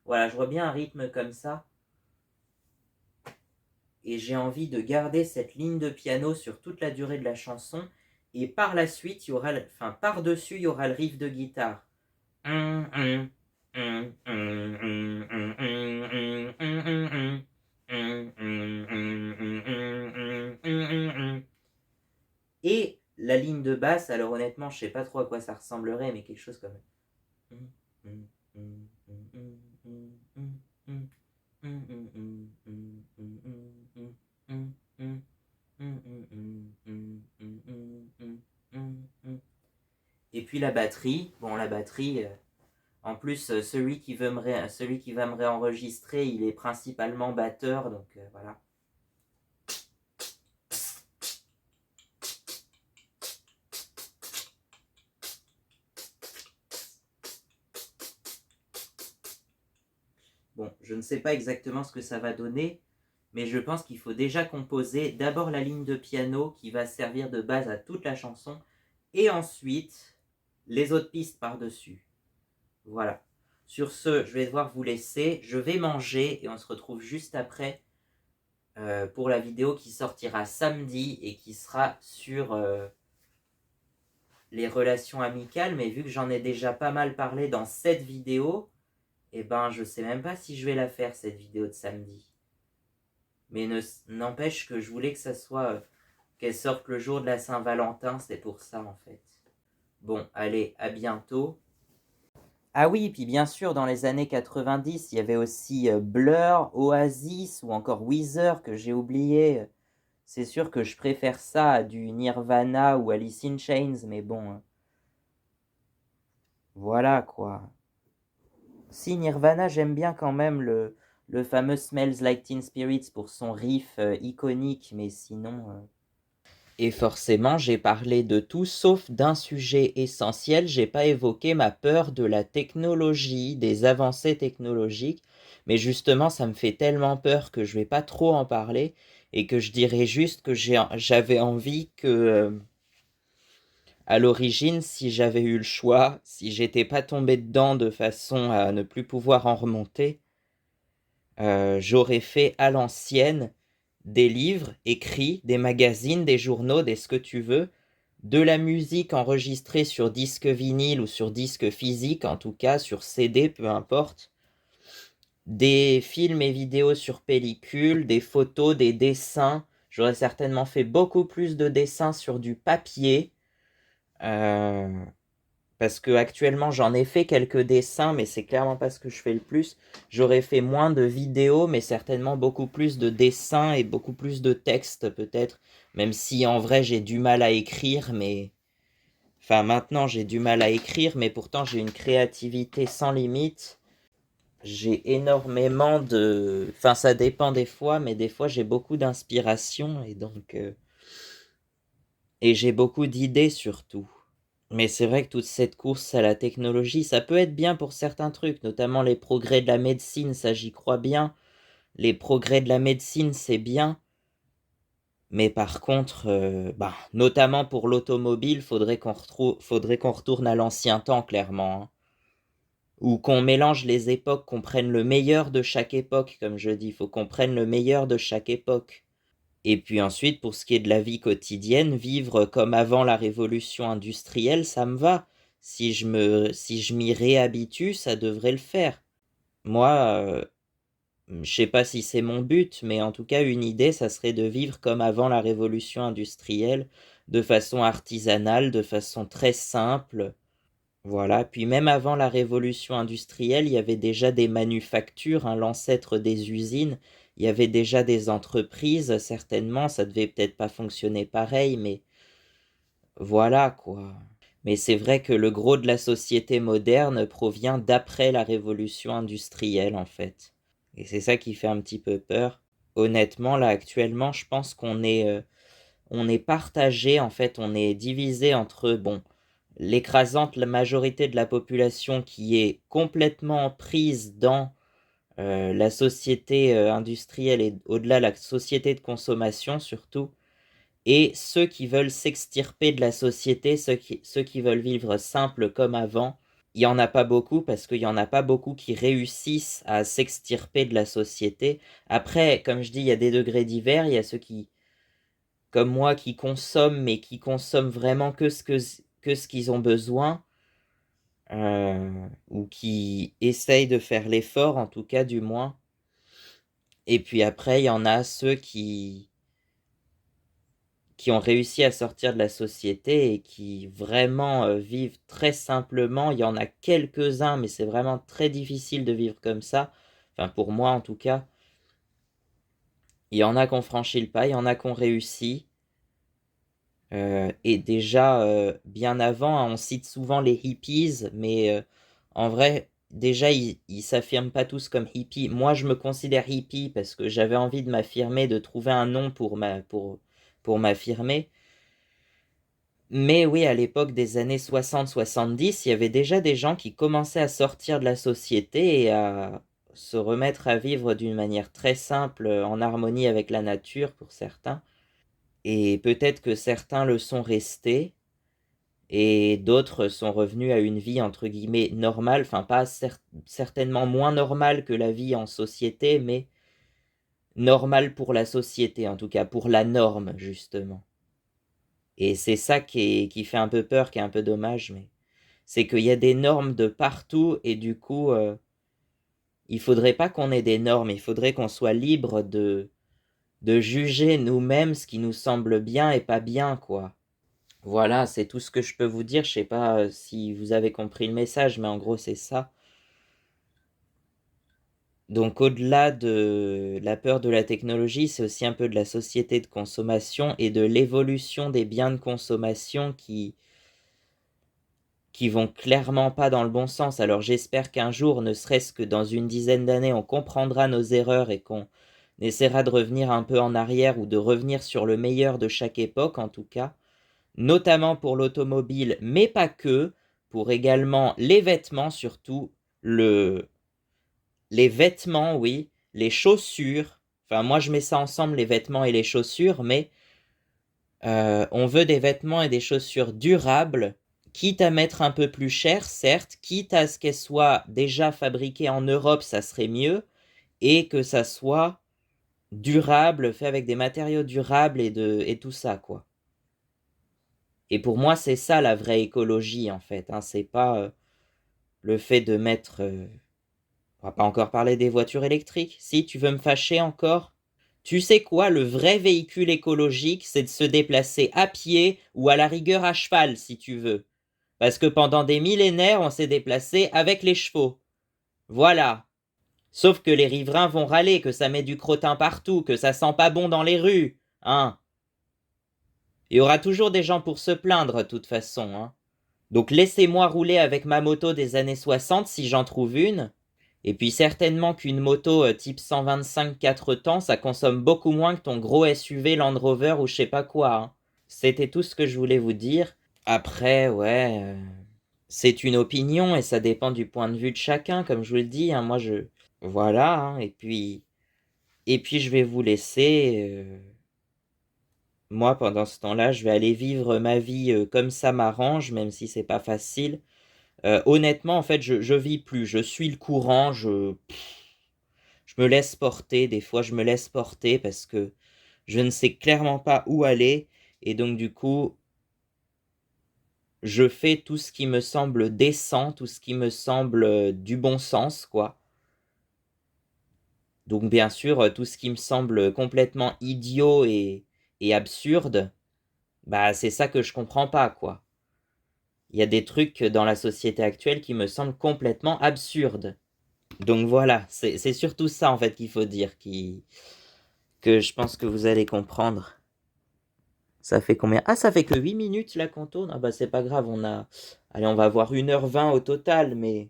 S1: Voilà, je vois bien un rythme comme ça. Et j'ai envie de garder cette ligne de piano sur toute la durée de la chanson. Et par la suite, il y aura, enfin, par-dessus, il y aura le riff de guitare. Et la ligne de basse, alors honnêtement, je sais pas trop à quoi ça ressemblerait, mais quelque chose comme... Et puis la batterie, bon la batterie, en plus celui qui va me réenregistrer, il est principalement batteur, donc voilà. Bon, je ne sais pas exactement ce que ça va donner, mais je pense qu'il faut déjà composer d'abord la ligne de piano qui va servir de base à toute la chanson, et ensuite les autres pistes par-dessus. Voilà. Sur ce, je vais devoir vous laisser, je vais manger et on se retrouve juste après pour la vidéo qui sortira samedi et qui sera sur les relations amicales, mais vu que j'en ai déjà pas mal parlé dans cette vidéo, eh ben je sais même pas si je vais la faire cette vidéo de samedi. Mais n'empêche que je voulais que ça soit qu'elle sorte le jour de la Saint-Valentin, c'est pour ça en fait. Bon, allez, à bientôt. Ah oui, puis bien sûr, dans les années 90, il y avait aussi Blur, Oasis ou encore Weezer que j'ai oublié. C'est sûr que je préfère ça à du Nirvana ou Alice in Chains, mais bon, voilà quoi. Si Nirvana, j'aime bien quand même le fameux Smells Like Teen Spirits pour son riff iconique, mais sinon... Et forcément, j'ai parlé de tout sauf d'un sujet essentiel, j'ai pas évoqué ma peur de la technologie, des avancées technologiques, mais justement, ça me fait tellement peur que je vais pas trop en parler, et que je dirais juste que j'avais envie que... à l'origine, si j'avais eu le choix, si j'étais pas tombé dedans de façon à ne plus pouvoir en remonter, j'aurais fait à l'ancienne des livres écrits, des magazines, des journaux, des ce que tu veux, de la musique enregistrée sur disque vinyle ou sur disque physique, en tout cas sur CD, peu importe, des films et vidéos sur pellicule, des photos, des dessins. J'aurais certainement fait beaucoup plus de dessins sur du papier. Euh, Parce que actuellement j'en ai fait quelques dessins, mais c'est clairement pas ce que je fais le plus. J'aurais fait moins de vidéos, mais certainement beaucoup plus de dessins et beaucoup plus de textes peut-être. Même si en vrai j'ai du mal à écrire, mais... Enfin maintenant j'ai du mal à écrire, mais pourtant j'ai une créativité sans limite. J'ai énormément de... Enfin ça dépend des fois, mais des fois j'ai beaucoup d'inspiration et donc... Et j'ai beaucoup d'idées surtout. Mais c'est vrai que toute cette course à la technologie, ça peut être bien pour certains trucs, notamment les progrès de la médecine, ça j'y crois bien. Les progrès de la médecine, c'est bien. Mais par contre, notamment pour l'automobile, faudrait qu'on retourne à l'ancien temps, clairement, hein. Ou qu'on mélange les époques, qu'on prenne le meilleur de chaque époque, comme je dis. Il faut qu'on prenne le meilleur de chaque époque. Et puis ensuite, pour ce qui est de la vie quotidienne, vivre comme avant la révolution industrielle, ça me va. Si je m'y réhabitue, ça devrait le faire. Moi, je sais pas si c'est mon but, mais en tout cas, une idée, ça serait de vivre comme avant la révolution industrielle, de façon artisanale, de façon très simple. Voilà. Puis même avant la révolution industrielle, il y avait déjà des manufactures, hein, l'ancêtre des usines. Il y avait déjà des entreprises, certainement, ça devait peut-être pas fonctionner pareil, mais voilà quoi. Mais c'est vrai que le gros de la société moderne provient d'après la révolution industrielle en fait. Et c'est ça qui fait un petit peu peur. Honnêtement, là actuellement, je pense on est partagé, en fait, on est divisé entre, bon, l'écrasante la majorité de la population qui est complètement prise dans la société industrielle et au-delà la société de consommation surtout, et ceux qui veulent s'extirper de la société, ceux qui veulent vivre simple comme avant. Il n'y en a pas beaucoup parce qu'il n'y en a pas beaucoup qui réussissent à s'extirper de la société. Après, comme je dis, il y a des degrés divers. Il y a ceux qui, comme moi, qui consomment, mais qui consomment vraiment que ce qu'ils ont besoin, ou qui essayent de faire l'effort, en tout cas, du moins. Et puis après, il y en a ceux qui ont réussi à sortir de la société et qui vraiment vivent très simplement. Il y en a quelques-uns, mais c'est vraiment très difficile de vivre comme ça. Enfin, pour moi, en tout cas. Il y en a qui ont franchi le pas, il y en a qui ont réussi. Et déjà, bien avant, hein, on cite souvent les hippies, mais en vrai, déjà, ils s'affirment pas tous comme hippies. Moi, je me considère hippie parce que j'avais envie de m'affirmer, de trouver un nom pour m'affirmer. Mais oui, à l'époque des années 60-70, il y avait déjà des gens qui commençaient à sortir de la société et à se remettre à vivre d'une manière très simple, en harmonie avec la nature pour certains. Et peut-être que certains le sont restés, et d'autres sont revenus à une vie entre guillemets normale, enfin pas certainement moins normale que la vie en société, mais normale pour la société, en tout cas pour la norme, justement. Et c'est ça qui fait un peu peur, qui est un peu dommage, mais c'est qu'il y a des normes de partout, et du coup, il faudrait pas qu'on ait des normes, il faudrait qu'on soit libre de juger nous-mêmes ce qui nous semble bien et pas bien, quoi. Voilà, c'est tout ce que je peux vous dire. Je sais pas si vous avez compris le message, mais en gros, c'est ça. Donc, au-delà de la peur de la technologie, c'est aussi un peu de la société de consommation et de l'évolution des biens de consommation qui vont clairement pas dans le bon sens. Alors, j'espère qu'un jour, ne serait-ce que dans une dizaine d'années, on comprendra nos erreurs et qu'on essaiera de revenir un peu en arrière ou de revenir sur le meilleur de chaque époque, en tout cas. Notamment pour l'automobile, mais pas que, pour également les vêtements, surtout les vêtements, oui, les chaussures. Enfin, moi, je mets ça ensemble, les vêtements et les chaussures, mais on veut des vêtements et des chaussures durables, quitte à mettre un peu plus cher, certes, quitte à ce qu'elles soient déjà fabriquées en Europe, ça serait mieux, et que ça soit durable, fait avec des matériaux durables et tout ça, quoi. Et pour moi, c'est ça la vraie écologie, en fait, hein. C'est pas le fait de mettre... on va pas encore parler des voitures électriques. Si, tu veux me fâcher encore? Tu sais quoi, le vrai véhicule écologique, c'est de se déplacer à pied ou à la rigueur à cheval, si tu veux. Parce que pendant des millénaires, on s'est déplacé avec les chevaux. Voilà. Sauf que les riverains vont râler, que ça met du crottin partout, que ça sent pas bon dans les rues. Hein? Il y aura toujours des gens pour se plaindre, de toute façon, hein. Donc laissez-moi rouler avec ma moto des années 60 si j'en trouve une. Et puis certainement qu'une moto type 125 4 temps, ça consomme beaucoup moins que ton gros SUV Land Rover ou je sais pas quoi, hein. C'était tout ce que je voulais vous dire. Après, ouais, c'est une opinion et ça dépend du point de vue de chacun, comme je vous le dis, hein. Moi, voilà, hein. Et puis je vais vous laisser. Moi, pendant ce temps-là, je vais aller vivre ma vie comme ça m'arrange, même si c'est pas facile. Honnêtement, en fait, je vis plus. Je suis le courant. Je me laisse porter. Des fois, je me laisse porter parce que je ne sais clairement pas où aller. Et donc, du coup, je fais tout ce qui me semble décent, tout ce qui me semble du bon sens, quoi. Donc, bien sûr, tout ce qui me semble complètement idiot et absurde, bah, c'est ça que je comprends pas, quoi. Il y a des trucs dans la société actuelle qui me semblent complètement absurdes. Donc voilà, c'est surtout ça en fait qu'il faut dire, que je pense que vous allez comprendre. Ça fait combien? Ah, ça fait que 8 minutes là qu'on tourne. Ah bah c'est pas grave, Allez, on va avoir 1h20 au total, mais...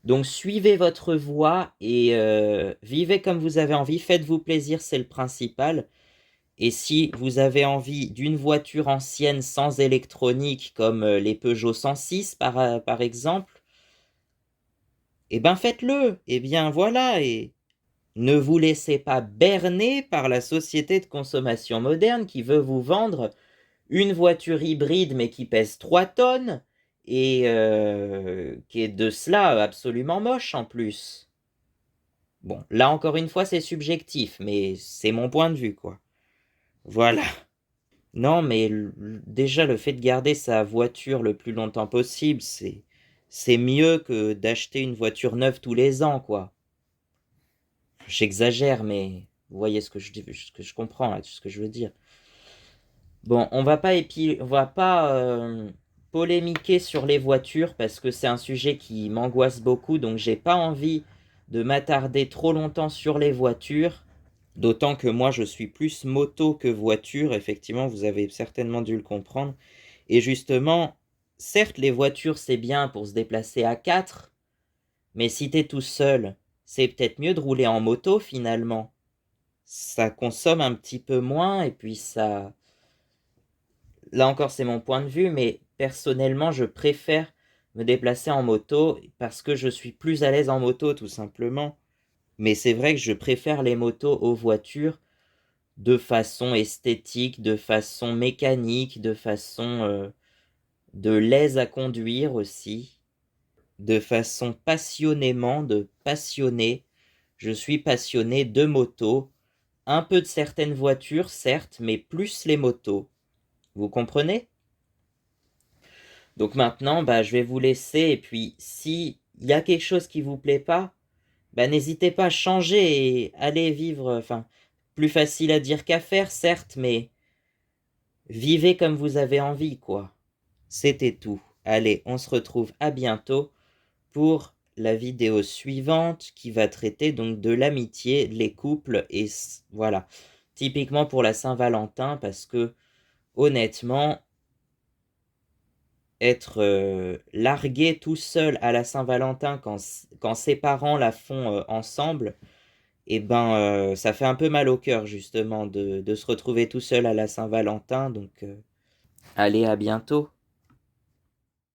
S1: Donc suivez votre voie et vivez comme vous avez envie, faites-vous plaisir, c'est le principal. Et si vous avez envie d'une voiture ancienne sans électronique, comme les Peugeot 106 par exemple, eh ben faites-le. Eh bien voilà, et ne vous laissez pas berner par la société de consommation moderne qui veut vous vendre une voiture hybride mais qui pèse 3 tonnes et qui est de cela absolument moche en plus. Bon, là encore une fois c'est subjectif, mais c'est mon point de vue quoi. Voilà. Non, mais déjà le fait de garder sa voiture le plus longtemps possible, c'est mieux que d'acheter une voiture neuve tous les ans quoi. J'exagère, mais vous voyez ce que je comprends, là, ce que je veux dire. Bon, on va pas polémiquer sur les voitures parce que c'est un sujet qui m'angoisse beaucoup, donc j'ai pas envie de m'attarder trop longtemps sur les voitures. D'autant que moi je suis plus moto que voiture, effectivement, vous avez certainement dû le comprendre. Et justement, certes, les voitures c'est bien pour se déplacer à quatre, mais si t'es tout seul, c'est peut-être mieux de rouler en moto finalement. Ça consomme un petit peu moins et puis ça... Là encore, c'est mon point de vue, mais personnellement, je préfère me déplacer en moto parce que je suis plus à l'aise en moto, tout simplement. Mais c'est vrai que je préfère les motos aux voitures de façon esthétique, de façon mécanique, de façon de l'aise à conduire aussi, de façon passionnément, de passionné. Je suis passionné de motos, un peu de certaines voitures, certes, mais plus les motos. Vous comprenez? Donc maintenant, bah, je vais vous laisser, et puis si il y a quelque chose qui vous plaît pas, bah, n'hésitez pas à changer et aller vivre, enfin, plus facile à dire qu'à faire, certes, mais vivez comme vous avez envie, quoi. C'était tout. Allez, on se retrouve à bientôt pour la vidéo suivante qui va traiter donc de l'amitié, les couples et voilà. Typiquement pour la Saint-Valentin parce que honnêtement, être largué tout seul à la Saint-Valentin quand ses parents la font ensemble, et ben ça fait un peu mal au cœur justement de se retrouver tout seul à la Saint-Valentin. Donc allez, à bientôt.